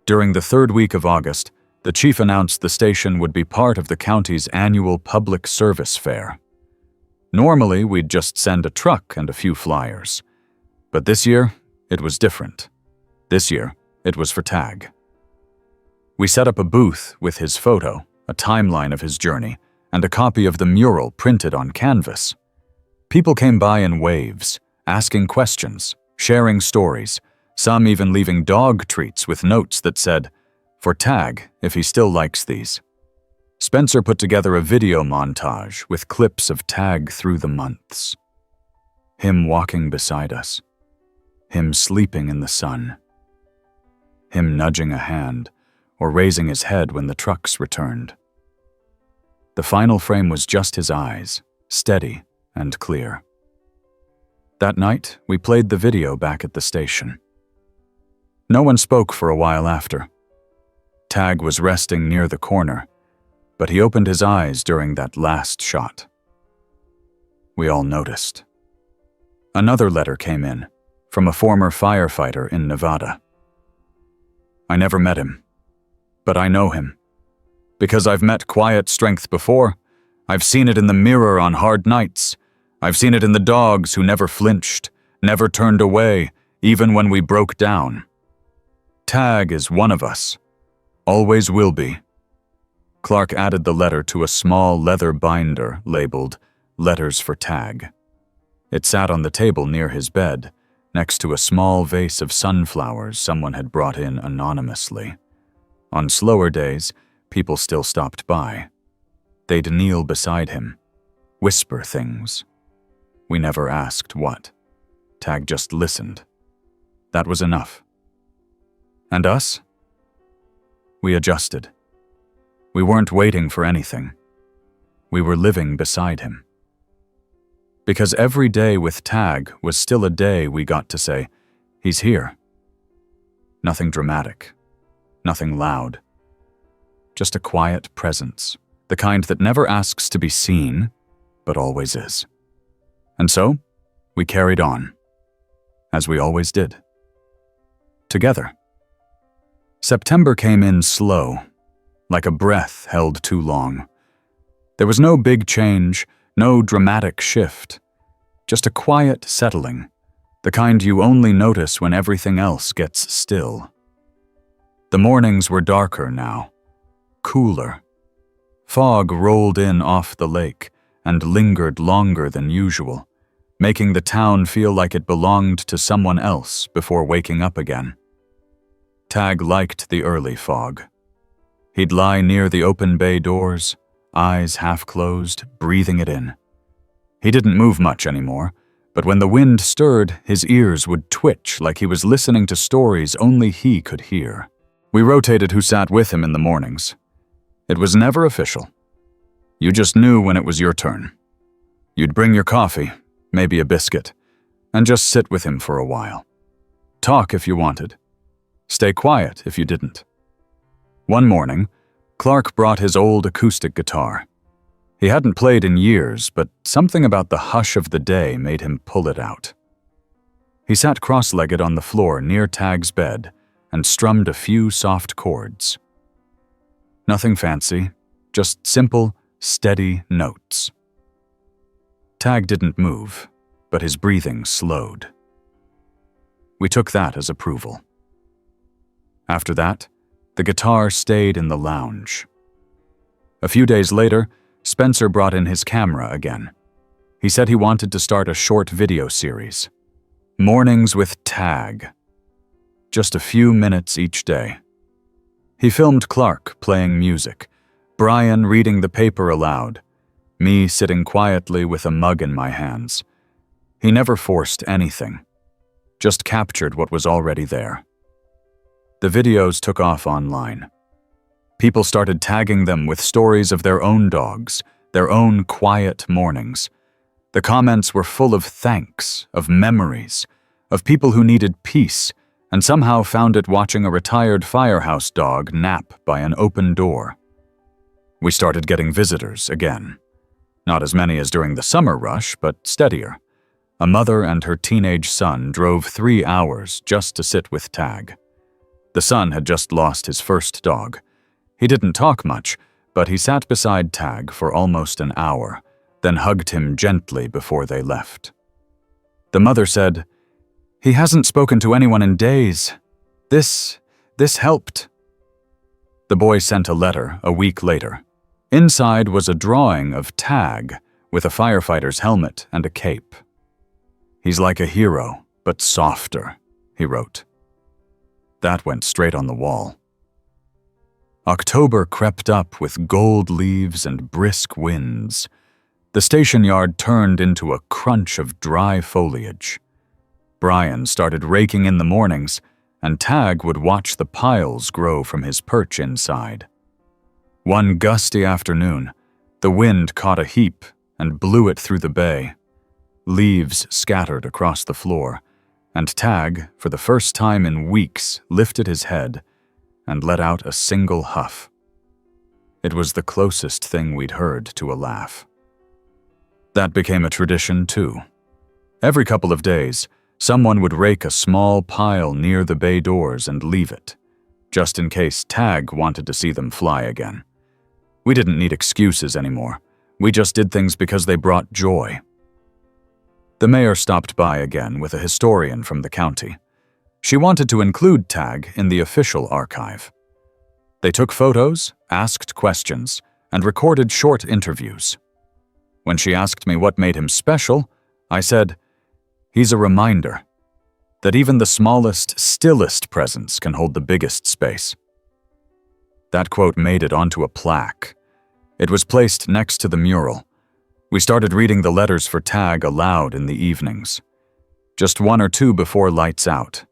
During the third week of August, the chief announced the station would be part of the county's annual public service fair. Normally, we'd just send a truck and a few flyers. But this year, it was different. This year, it was for Tag. We set up a booth with his photo, a timeline of his journey, and a copy of the mural printed on canvas. People came by in waves, asking questions, sharing stories, some even leaving dog treats with notes that said, "For Tag, if he still likes these." Spencer put together a video montage with clips of Tag through the months. Him walking beside us. Him sleeping in the sun. Him nudging a hand or raising his head when the trucks returned. The final frame was just his eyes, steady and clear. That night, we played the video back at the station. No one spoke for a while after. Tag was resting near the corner, but he opened his eyes during that last shot. We all noticed. Another letter came in, from a former firefighter in Nevada. I never met him, but I know him. Because I've met quiet strength before, I've seen it in the mirror on hard nights. I've seen it in the dogs who never flinched, never turned away, even when we broke down. Tag is one of us. Always will be. Clark added the letter to a small leather binder labeled Letters for Tag. It sat on the table near his bed, next to a small vase of sunflowers someone had brought in anonymously. On slower days, people still stopped by. They'd kneel beside him, whisper things. We never asked what. Tag just listened. That was enough. And us? We adjusted. We weren't waiting for anything. We were living beside him. Because every day with Tag was still a day we got to say, he's here. Nothing dramatic. Nothing loud. Just a quiet presence, the kind that never asks to be seen, but always is. And so, we carried on, as we always did. Together. September came in slow, like a breath held too long. There was no big change, no dramatic shift, just a quiet settling, the kind you only notice when everything else gets still. The mornings were darker now, cooler. Fog rolled in off the lake and lingered longer than usual, making the town feel like it belonged to someone else before waking up again. Tag liked the early fog. He'd lie near the open bay doors, eyes half closed, breathing it in. He didn't move much anymore, but when the wind stirred, his ears would twitch like he was listening to stories only he could hear. We rotated who sat with him in the mornings. It was never official. You just knew when it was your turn. You'd bring your coffee, maybe a biscuit, and just sit with him for a while. Talk if you wanted. Stay quiet if you didn't. One morning, Clark brought his old acoustic guitar. He hadn't played in years, but something about the hush of the day made him pull it out. He sat cross-legged on the floor near Tag's bed and strummed a few soft chords. Nothing fancy, just simple, steady notes. Tag didn't move, but his breathing slowed. We took that as approval. After that, the guitar stayed in the lounge. A few days later, Spencer brought in his camera again. He said he wanted to start a short video series. Mornings with Tag. Just a few minutes each day. He filmed Clark playing music, Brian reading the paper aloud, me sitting quietly with a mug in my hands. He never forced anything, just captured what was already there. The videos took off online. People started tagging them with stories of their own dogs, their own quiet mornings. The comments were full of thanks, of memories, of people who needed peace and somehow found it watching a retired firehouse dog nap by an open door. We started getting visitors again. Not as many as during the summer rush, but steadier. A mother and her teenage son drove 3 hours just to sit with Tag. The son had just lost his first dog. He didn't talk much, but he sat beside Tag for almost an hour, then hugged him gently before they left. The mother said, "He hasn't spoken to anyone in days. This helped." The boy sent a letter a week later. Inside was a drawing of Tag with a firefighter's helmet and a cape. "He's like a hero, but softer," he wrote. That went straight on the wall. October crept up with gold leaves and brisk winds. The station yard turned into a crunch of dry foliage. Brian started raking in the mornings, and Tag would watch the piles grow from his perch inside. One gusty afternoon, the wind caught a heap and blew it through the bay. Leaves scattered across the floor, and Tag, for the first time in weeks, lifted his head and let out a single huff. It was the closest thing we'd heard to a laugh. That became a tradition, too. Every couple of days, someone would rake a small pile near the bay doors and leave it, just in case Tag wanted to see them fly again. We didn't need excuses anymore. We just did things because they brought joy. The mayor stopped by again with a historian from the county. She wanted to include Tag in the official archive. They took photos, asked questions, and recorded short interviews. When she asked me what made him special, I said, "He's a reminder. that even the smallest, stillest presence can hold the biggest space. That quote made it onto a plaque. It was placed next to the mural. We started reading the letters for Tag aloud in the evenings. Just one or two before lights out.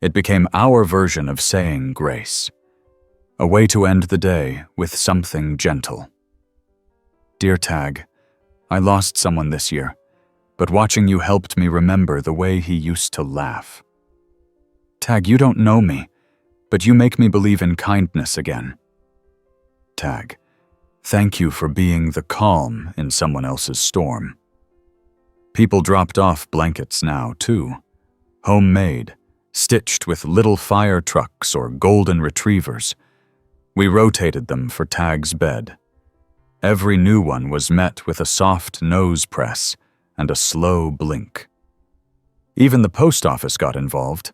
It became our version of saying grace. A way to end the day with something gentle. Dear Tag, I lost someone this year, but watching you helped me remember the way he used to laugh. Tag, you don't know me, but you make me believe in kindness again. Tag, thank you for being the calm in someone else's storm. People dropped off blankets now, too. Homemade, stitched with little fire trucks or golden retrievers. We rotated them for Tag's bed. Every new one was met with a soft nose press and a slow blink. Even the post office got involved.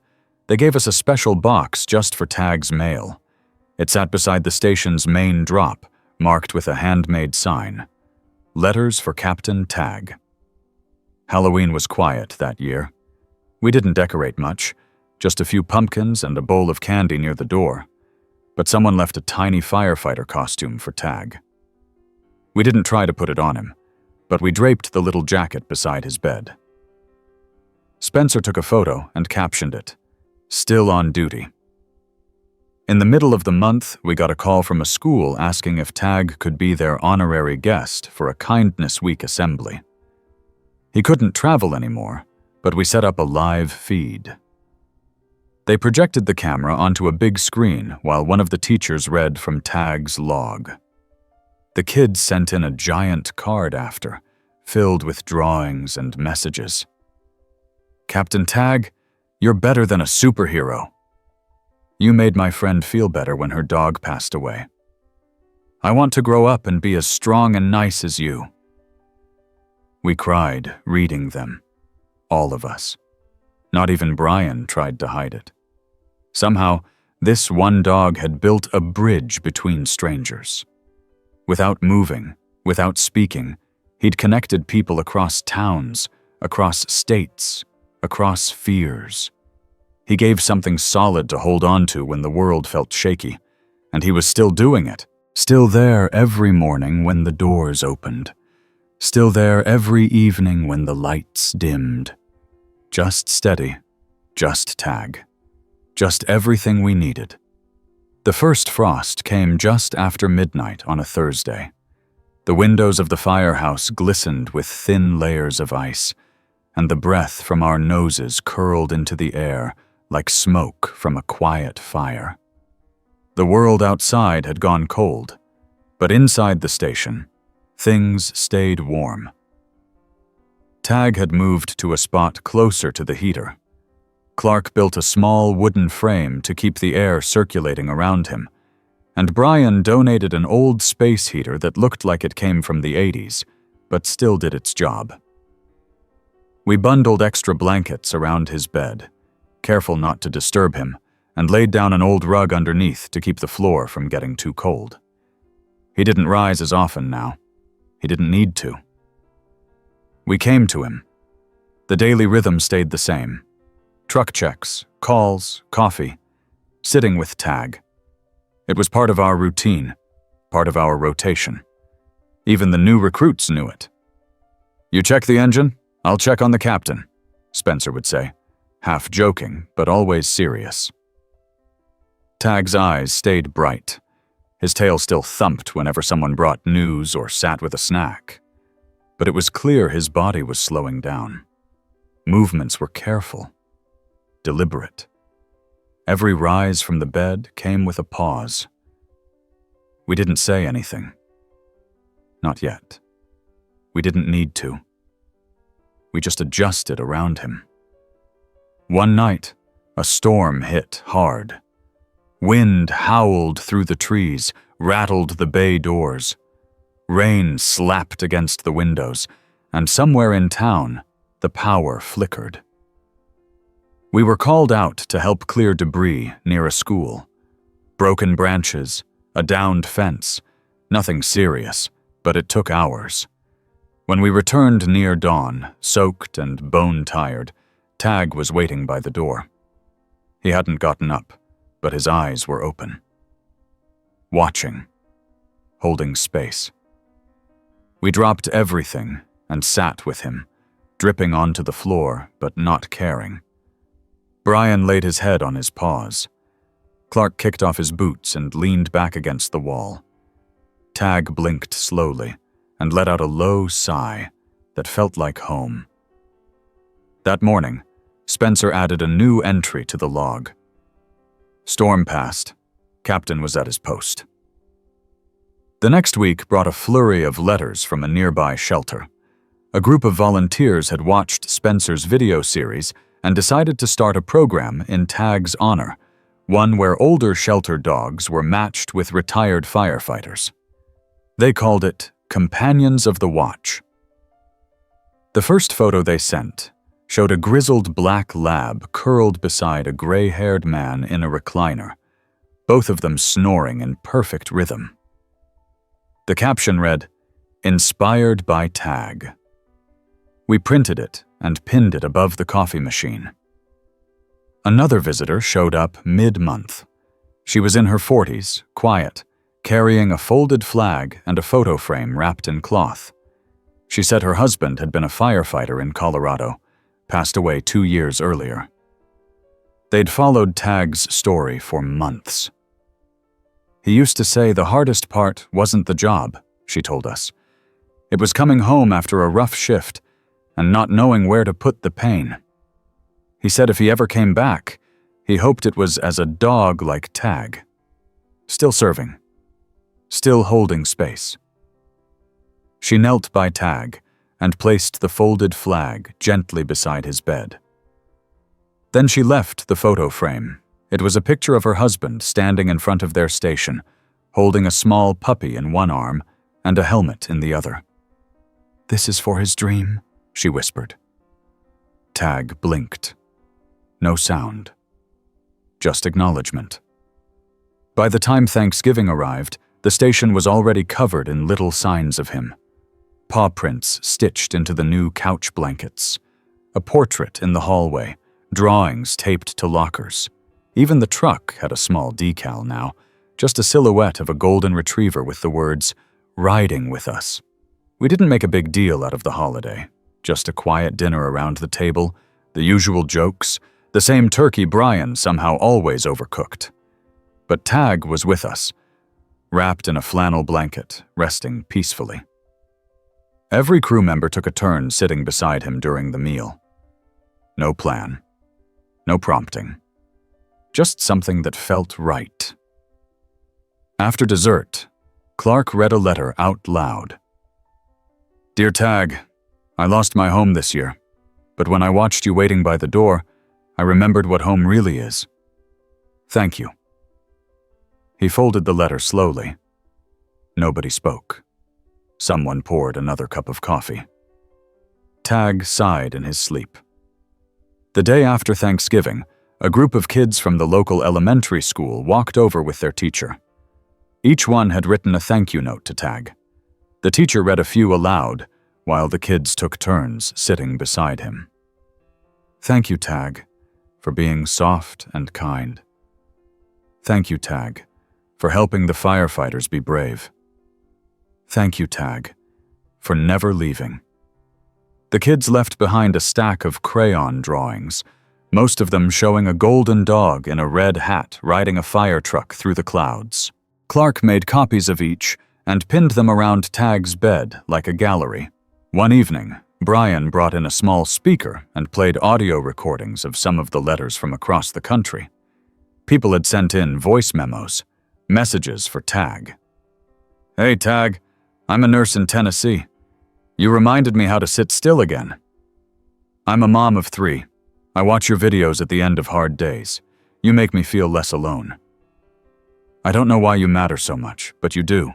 They gave us a special box just for Tag's mail. It sat beside the station's main drop, marked with a handmade sign. Letters for Captain Tag. Halloween was quiet that year. We didn't decorate much, just a few pumpkins and a bowl of candy near the door. But someone left a tiny firefighter costume for Tag. We didn't try to put it on him, but we draped the little jacket beside his bed. Spencer took a photo and captioned it, "Still on duty." In the middle of the month, we got a call from a school asking if Tag could be their honorary guest for a Kindness Week assembly. He couldn't travel anymore, but we set up a live feed. They projected the camera onto a big screen while one of the teachers read from Tag's log. The kids sent in a giant card after, filled with drawings and messages. Captain Tag, you're better than a superhero. You made my friend feel better when her dog passed away. I want to grow up and be as strong and nice as you. We cried, reading them. All of us. Not even Brian tried to hide it. Somehow, this one dog had built a bridge between strangers. Without moving, without speaking, he'd connected people across towns, across states, across fears. He gave something solid to hold on to when the world felt shaky, and he was still doing it, still there every morning when the doors opened, still there every evening when the lights dimmed. Just steady, just Tag, just everything we needed. The first frost came just after midnight on a Thursday. The windows of the firehouse glistened with thin layers of ice, and the breath from our noses curled into the air like smoke from a quiet fire. The world outside had gone cold, but inside the station, things stayed warm. Tag had moved to a spot closer to the heater. Clark built a small wooden frame to keep the air circulating around him, and Brian donated an old space heater that looked like it came from the 80s, but still did its job. We bundled extra blankets around his bed, careful not to disturb him, and laid down an old rug underneath to keep the floor from getting too cold. He didn't rise as often now. He didn't need to. We came to him. The daily rhythm stayed the same. Truck checks, calls, coffee, sitting with Tag. It was part of our routine, part of our rotation. Even the new recruits knew it. "You check the engine, I'll check on the captain," Spencer would say, half joking, but always serious. Tag's eyes stayed bright. His tail still thumped whenever someone brought news or sat with a snack. But it was clear his body was slowing down. Movements were careful, deliberate. Every rise from the bed came with a pause. We didn't say anything. Not yet. We didn't need to. We just adjusted around him. One night, a storm hit hard. Wind howled through the trees, rattled the bay doors. Rain slapped against the windows, and somewhere in town, the power flickered. We were called out to help clear debris near a school. Broken branches, a downed fence, nothing serious, but it took hours. When we returned near dawn, soaked and bone-tired, Tag was waiting by the door. He hadn't gotten up, but his eyes were open. Watching. Holding space. We dropped everything and sat with him, dripping onto the floor, but not caring. Brian laid his head on his paws. Clark kicked off his boots and leaned back against the wall. Tag blinked slowly and let out a low sigh that felt like home. That morning, Spencer added a new entry to the log. Storm passed. Captain was at his post. The next week brought a flurry of letters from a nearby shelter. A group of volunteers had watched Spencer's video series and decided to start a program in Tag's honor, one where older shelter dogs were matched with retired firefighters. They called it Companions of the Watch. The first photo they sent showed a grizzled black lab curled beside a gray-haired man in a recliner, both of them snoring in perfect rhythm. The caption read, "Inspired by Tag." We printed it and pinned it above the coffee machine. Another visitor showed up mid-month. She was in her 40s, quiet, carrying a folded flag and a photo frame wrapped in cloth. She said her husband had been a firefighter in Colorado, passed away 2 years earlier. They'd followed Tag's story for months. He used to say the hardest part wasn't the job, she told us. It was coming home after a rough shift and not knowing where to put the pain. He said if he ever came back, he hoped it was as a dog like Tag. Still serving. Still holding space. She knelt by Tag and placed the folded flag gently beside his bed. Then she left the photo frame. It was a picture of her husband standing in front of their station, holding a small puppy in one arm and a helmet in the other. "This is for his dream," she whispered. Tag blinked. No sound. Just acknowledgement. By the time Thanksgiving arrived, the station was already covered in little signs of him. Paw prints stitched into the new couch blankets, a portrait in the hallway, drawings taped to lockers. Even the truck had a small decal now, just a silhouette of a golden retriever with the words, "Riding with us." We didn't make a big deal out of the holiday, just a quiet dinner around the table, the usual jokes, the same turkey Brian somehow always overcooked. But Tag was with us, wrapped in a flannel blanket, resting peacefully. Every crew member took a turn sitting beside him during the meal. No plan. No prompting. Just something that felt right. After dessert, Clark read a letter out loud. "Dear Tag, I lost my home this year, but when I watched you waiting by the door, I remembered what home really is. Thank you." He folded the letter slowly. Nobody spoke. Someone poured another cup of coffee. Tag sighed in his sleep. The day after Thanksgiving, a group of kids from the local elementary school walked over with their teacher. Each one had written a thank you note to Tag. The teacher read a few aloud, while the kids took turns sitting beside him. "Thank you, Tag, for being soft and kind. Thank you, Tag, for helping the firefighters be brave. Thank you, Tag, for never leaving." The kids left behind a stack of crayon drawings, most of them showing a golden dog in a red hat riding a fire truck through the clouds. Clark made copies of each and pinned them around Tag's bed like a gallery. One evening, Brian brought in a small speaker and played audio recordings of some of the letters from across the country. People had sent in voice memos, messages for Tag. "Hey, Tag, I'm a nurse in Tennessee. You reminded me how to sit still again. I'm a mom of 3. I watch your videos at the end of hard days. You make me feel less alone. I don't know why you matter so much, but you do.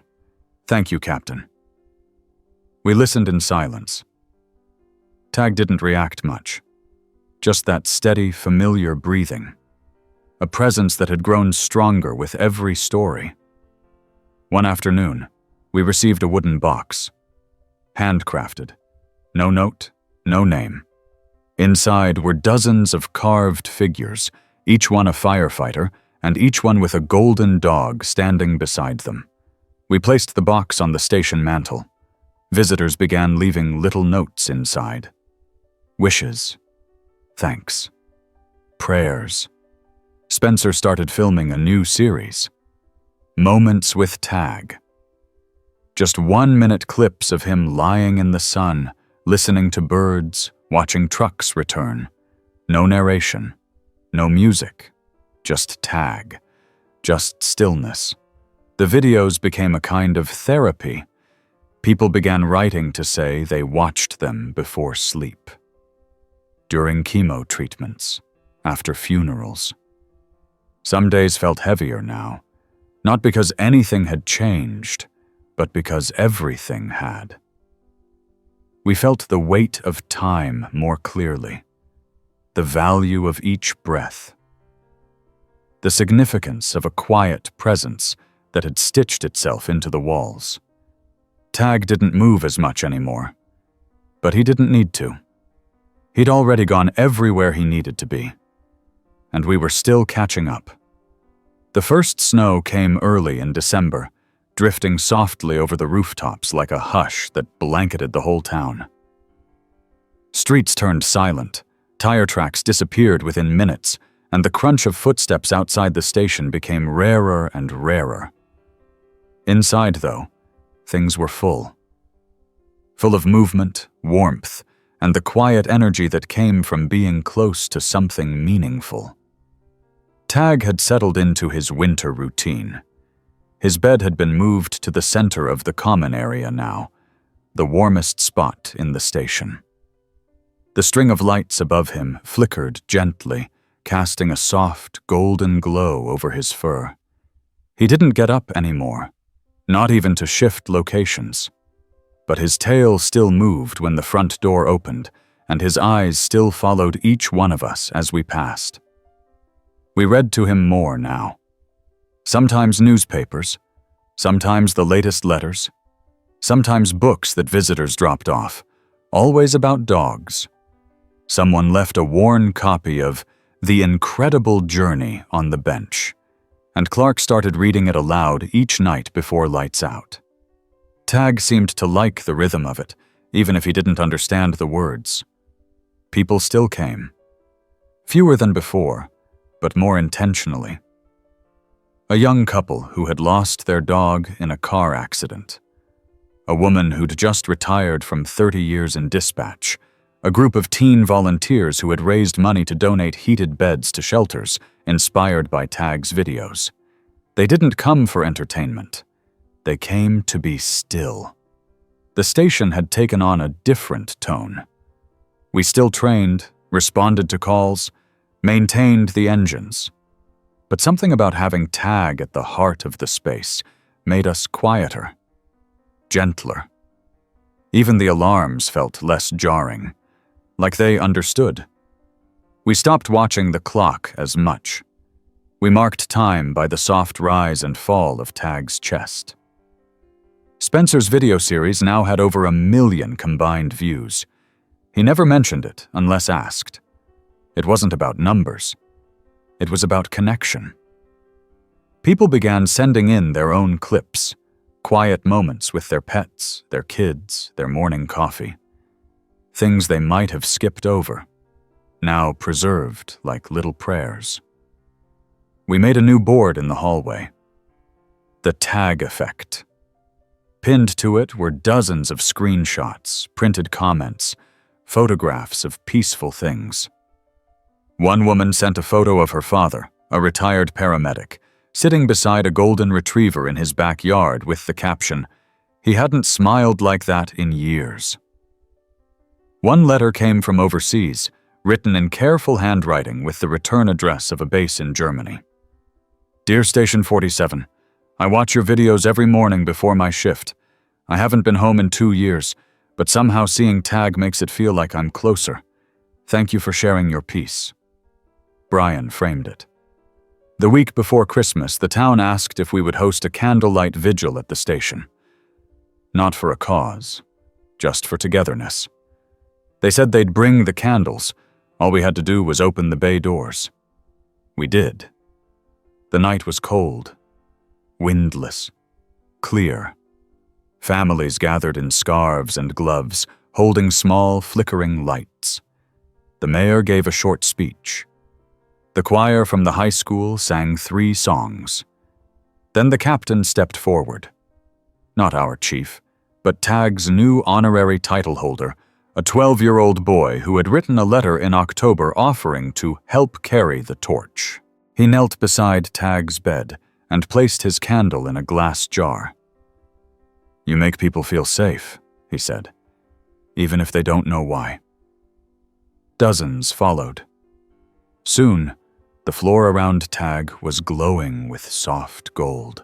Thank you, Captain." We listened in silence. Tag didn't react much. Just that steady, familiar breathing. A presence that had grown stronger with every story. One afternoon, we received a wooden box. Handcrafted. No note, no name. Inside were dozens of carved figures, each one a firefighter, and each one with a golden dog standing beside them. We placed the box on the station mantel. Visitors began leaving little notes inside. Wishes. Thanks. Prayers. Spencer started filming a new series. Moments with Tag. Just 1-minute clips of him lying in the sun, listening to birds, watching trucks return. No narration. No music. Just Tag. Just stillness. The videos became a kind of therapy. People began writing to say they watched them before sleep. During chemo treatments. After funerals. Some days felt heavier now. Not because anything had changed, but because everything had. We felt the weight of time more clearly. The value of each breath. The significance of a quiet presence that had stitched itself into the walls. Tag didn't move as much anymore, but he didn't need to. He'd already gone everywhere he needed to be, and we were still catching up. The first snow came early in December, drifting softly over the rooftops like a hush that blanketed the whole town. Streets turned silent, tire tracks disappeared within minutes, and the crunch of footsteps outside the station became rarer and rarer. Inside, though, things were full. Full of movement, warmth, and the quiet energy that came from being close to something meaningful. Tag had settled into his winter routine. His bed had been moved to the center of the common area now, the warmest spot in the station. The string of lights above him flickered gently, casting a soft, golden glow over his fur. He didn't get up anymore, not even to shift locations. But his tail still moved when the front door opened, and his eyes still followed each one of us as we passed. We read to him more now. Sometimes newspapers, sometimes the latest letters, sometimes books that visitors dropped off, always about dogs. Someone left a worn copy of The Incredible Journey on the bench, and Clark started reading it aloud each night before lights out. Tag seemed to like the rhythm of it, even if he didn't understand the words. People still came. Fewer than before, but more intentionally. A young couple who had lost their dog in a car accident. A woman who'd just retired from 30 years in dispatch. A group of teen volunteers who had raised money to donate heated beds to shelters, inspired by Tag's videos. They didn't come for entertainment. They came to be still. The station had taken on a different tone. We still trained, responded to calls, maintained the engines. But something about having Tag at the heart of the space made us quieter, gentler. Even the alarms felt less jarring, like they understood. We stopped watching the clock as much. We marked time by the soft rise and fall of Tag's chest. Spencer's video series now had over 1 million combined views. He never mentioned it unless asked. It wasn't about numbers. It was about connection. People began sending in their own clips, quiet moments with their pets, their kids, their morning coffee. Things they might have skipped over, now preserved like little prayers. We made a new board in the hallway. The Tag Effect. Pinned to it were dozens of screenshots, printed comments, photographs of peaceful things. One woman sent a photo of her father, a retired paramedic, sitting beside a golden retriever in his backyard with the caption, "He hadn't smiled like that in years." One letter came from overseas, written in careful handwriting with the return address of a base in Germany. "Dear Station 47, I watch your videos every morning before my shift. I haven't been home in 2 years, but somehow seeing Tag makes it feel like I'm closer. Thank you for sharing your peace." Brian framed it. The week before Christmas, the town asked if we would host a candlelight vigil at the station. Not for a cause, just for togetherness. They said they'd bring the candles, All we had to do was open the bay doors. We did. The night was cold, windless, clear. Families gathered in scarves and gloves, holding small, flickering lights. The mayor gave a short speech. The choir from the high school sang 3 songs. Then the captain stepped forward. Not our chief, but TAG's new honorary title holder, a 12-year-old boy who had written a letter in October offering to help carry the torch. He knelt beside TAG's bed and placed his candle in a glass jar. "You make people feel safe," he said, "even if they don't know why." Dozens followed. Soon, the floor around TAG was glowing with soft gold.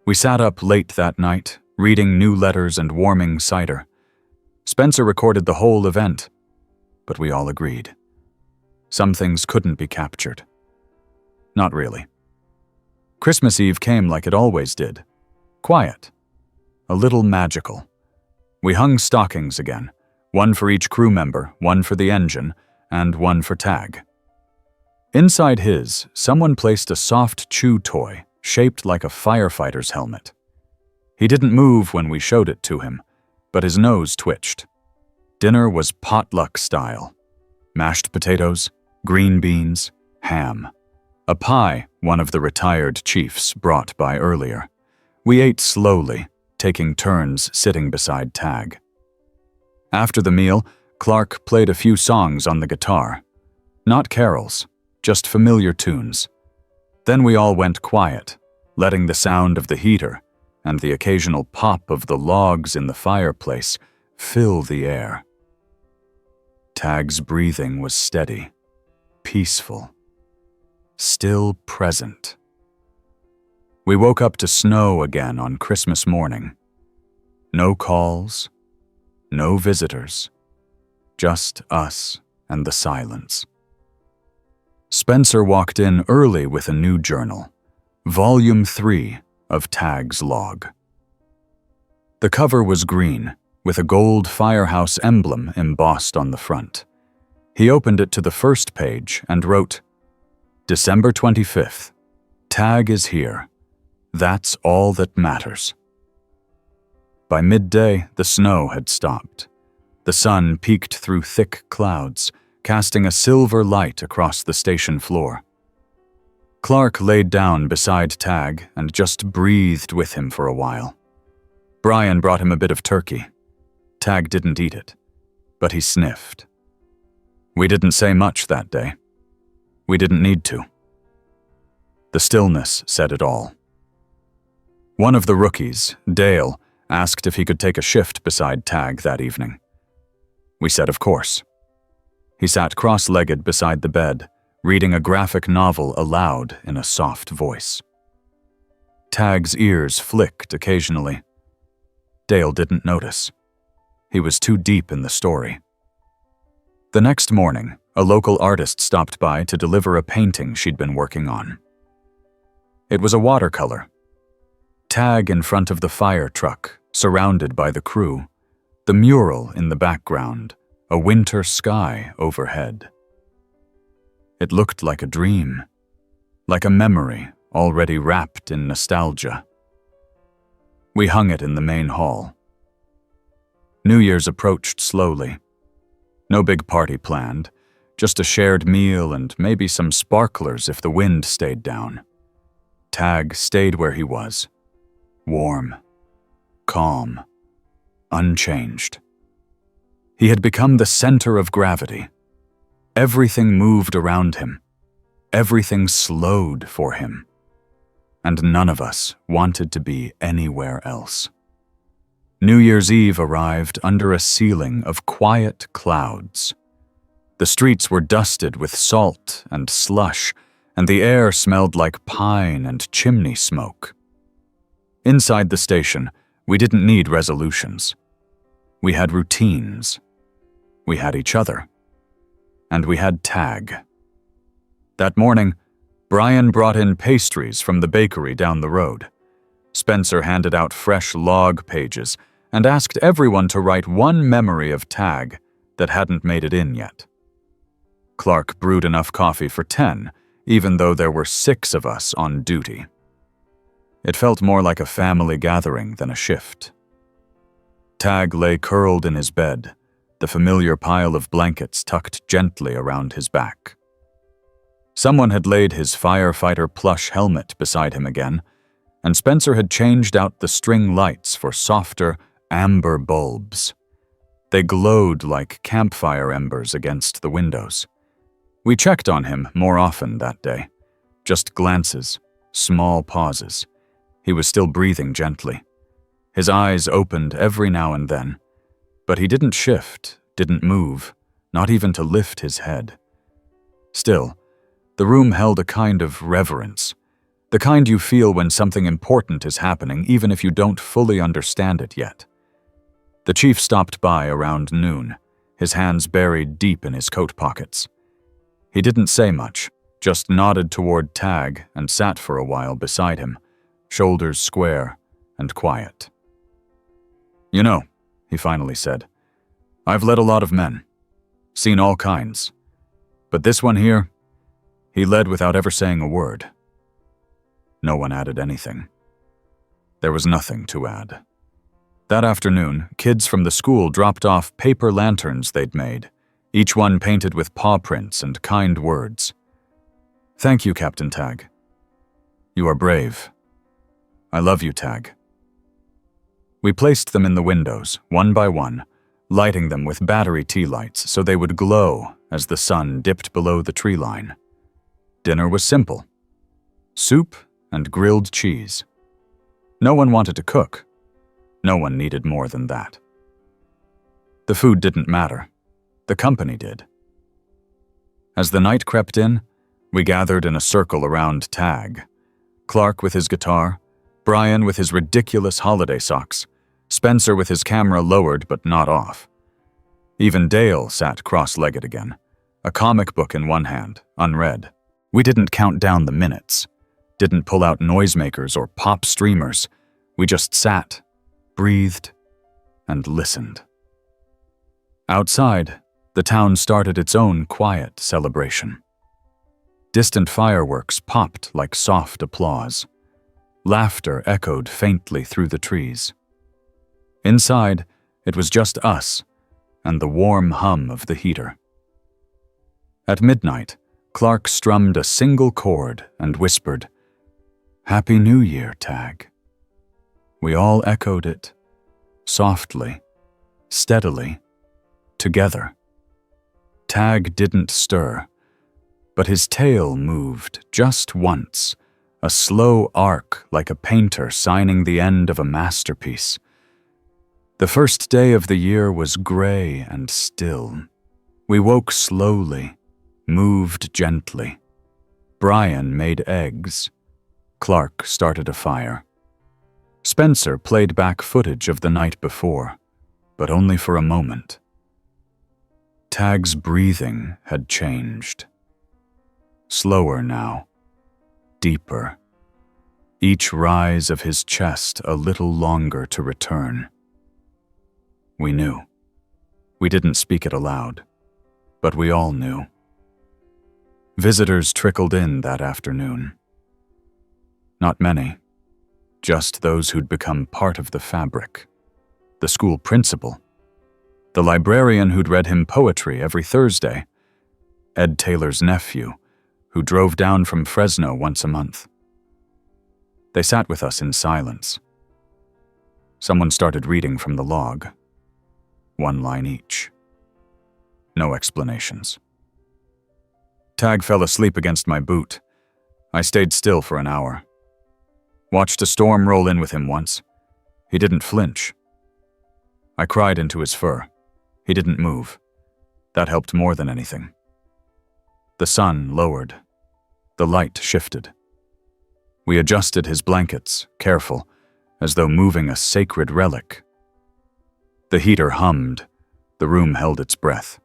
We sat up late that night, reading new letters and warming cider. Spencer recorded the whole event, but we all agreed. Some things couldn't be captured. Not really. Christmas Eve came like it always did. Quiet. A little magical. We hung stockings again, one for each crew member, one for the engine, and one for TAG. Inside his, someone placed a soft chew toy shaped like a firefighter's helmet. He didn't move when we showed it to him, but his nose twitched. Dinner was potluck style. Mashed potatoes, green beans, ham. A pie one of the retired chiefs brought by earlier. We ate slowly, taking turns sitting beside TAG. After the meal, Clark played a few songs on the guitar. Not carols, just familiar tunes. Then we all went quiet, letting the sound of the heater and the occasional pop of the logs in the fireplace fill the air. TAG's breathing was steady, peaceful, still present. We woke up to snow again on Christmas morning. No calls, no visitors, just us and the silence. Spencer walked in early with a new journal, Volume 3 of TAG's log. The cover was green, with a gold firehouse emblem embossed on the front. He opened it to the first page and wrote, "December 25th. TAG is here. That's all that matters." By midday, the snow had stopped. The sun peeked through thick clouds, casting a silver light across the station floor. Clark laid down beside TAG and just breathed with him for a while. Brian brought him a bit of turkey. TAG didn't eat it, but he sniffed. We didn't say much that day. We didn't need to. The stillness said it all. One of the rookies, Dale, asked if he could take a shift beside TAG that evening. We said of course. He sat cross-legged beside the bed, reading a graphic novel aloud in a soft voice. TAG's ears flicked occasionally. Dale didn't notice. He was too deep in the story. The next morning, a local artist stopped by to deliver a painting she'd been working on. It was a watercolor. TAG in front of the fire truck, surrounded by the crew, the mural in the background, a winter sky overhead. It looked like a dream, like a memory already wrapped in nostalgia. We hung it in the main hall. New Year's approached slowly. No big party planned, just a shared meal and maybe some sparklers if the wind stayed down. TAG stayed where he was, warm, calm, unchanged. He had become the center of gravity. Everything moved around him. Everything slowed for him. And none of us wanted to be anywhere else. New Year's Eve arrived under a ceiling of quiet clouds. The streets were dusted with salt and slush, and the air smelled like pine and chimney smoke. Inside the station, we didn't need resolutions. We had routines. We had each other. And we had TAG. That morning, Brian brought in pastries from the bakery down the road. Spencer handed out fresh log pages and asked everyone to write one memory of TAG that hadn't made it in yet. Clark brewed enough coffee for 10, even though there were 6 of us on duty. It felt more like a family gathering than a shift. Tag lay curled in his bed, the familiar pile of blankets tucked gently around his back. Someone had laid his firefighter plush helmet beside him again, and Spencer had changed out the string lights for softer, amber bulbs. They glowed like campfire embers against the windows. We checked on him more often that day. Just glances, small pauses. He was still breathing gently. His eyes opened every now and then, but he didn't shift, didn't move, not even to lift his head. Still, the room held a kind of reverence, the kind you feel when something important is happening, even if you don't fully understand it yet. The chief stopped by around noon, his hands buried deep in his coat pockets. He didn't say much, just nodded toward Tag and sat for a while beside him, shoulders square and quiet. "You know," he finally said, "I've led a lot of men, seen all kinds. But this one here, he led without ever saying a word." No one added anything. There was nothing to add. That afternoon, kids from the school dropped off paper lanterns they'd made, each one painted with paw prints and kind words. "Thank you, Captain Tag. You are brave. I love you, Tag." We placed them in the windows, one by one, lighting them with battery tea lights so they would glow as the sun dipped below the tree line. Dinner was simple: soup and grilled cheese. No one wanted to cook. No one needed more than that. The food didn't matter. The company did. As the night crept in, we gathered in a circle around Tag. Clark with his guitar, Brian with his ridiculous holiday socks, Spencer with his camera lowered but not off. Even Dale sat cross-legged again, a comic book in one hand, unread. We didn't count down the minutes, didn't pull out noisemakers or pop streamers. We just sat, breathed, and listened. Outside, the town started its own quiet celebration. Distant fireworks popped like soft applause. Laughter echoed faintly through the trees. Inside, it was just us and the warm hum of the heater. At midnight, Clark strummed a single chord and whispered, "Happy New Year, Tag." We all echoed it, softly, steadily, together. Tag didn't stir, but his tail moved just once, a slow arc like a painter signing the end of a masterpiece. The first day of the year was gray and still. We woke slowly, moved gently. Brian made eggs. Clark started a fire. Spencer played back footage of the night before, but only for a moment. Tag's breathing had changed. Slower now, deeper. Each rise of his chest a little longer to return. We knew. We didn't speak it aloud, but we all knew. Visitors trickled in that afternoon. Not many, just those who'd become part of the fabric. The school principal, the librarian who'd read him poetry every Thursday, Ed Taylor's nephew, who drove down from Fresno once a month. They sat with us in silence. Someone started reading from the log. One line each. No explanations. Tag fell asleep against my boot. I stayed still for an hour. Watched a storm roll in with him once. He didn't flinch. I cried into his fur. He didn't move. That helped more than anything. The sun lowered. The light shifted. We adjusted his blankets, careful, as though moving a sacred relic. The heater hummed. The room held its breath.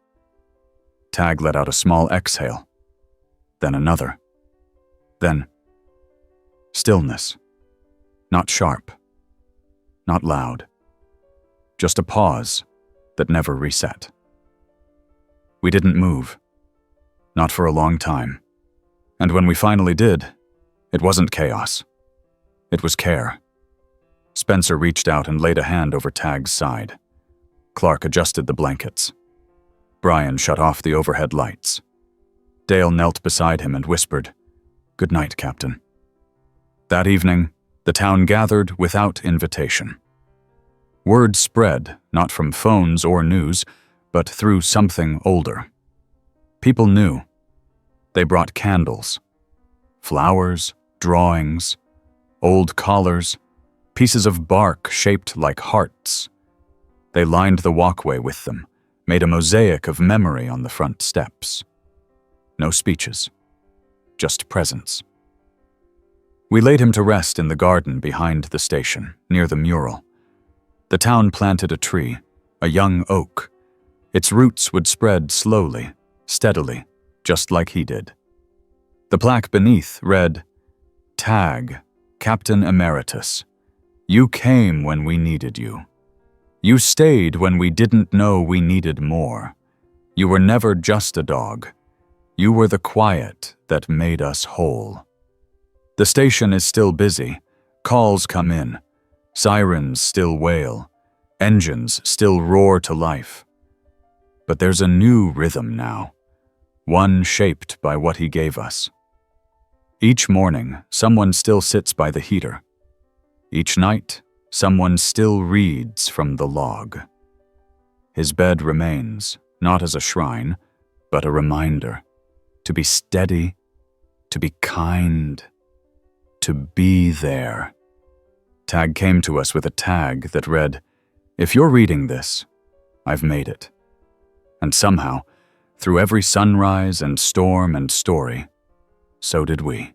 Tag let out a small exhale. Then another. Then stillness. Not sharp. Not loud. Just a pause that never reset. We didn't move. Not for a long time. And when we finally did, it wasn't chaos. It was care. Spencer reached out and laid a hand over Tag's side. Clark adjusted the blankets. Brian shut off the overhead lights. Dale knelt beside him and whispered, "Good night, Captain." That evening, the town gathered without invitation. Word spread, not from phones or news, but through something older. People knew. They brought candles, flowers, drawings, old collars, pieces of bark shaped like hearts. They lined the walkway with them, made a mosaic of memory on the front steps. No speeches, just presence. We laid him to rest in the garden behind the station, near the mural. The town planted a tree, a young oak. Its roots would spread slowly, steadily, just like he did. The plaque beneath read, "Tag, Captain Emeritus. You came when we needed you. You stayed when we didn't know we needed more. You were never just a dog. You were the quiet that made us whole." The station is still busy. Calls come in. Sirens still wail. Engines still roar to life. But there's a new rhythm now, one shaped by what he gave us. Each morning, someone still sits by the heater. Each night, someone still reads from the log. His bed remains, not as a shrine, but a reminder to be steady, to be kind, to be there. Tag came to us with a tag that read, "If you're reading this, I've made it." And somehow, through every sunrise and storm and story, so did we.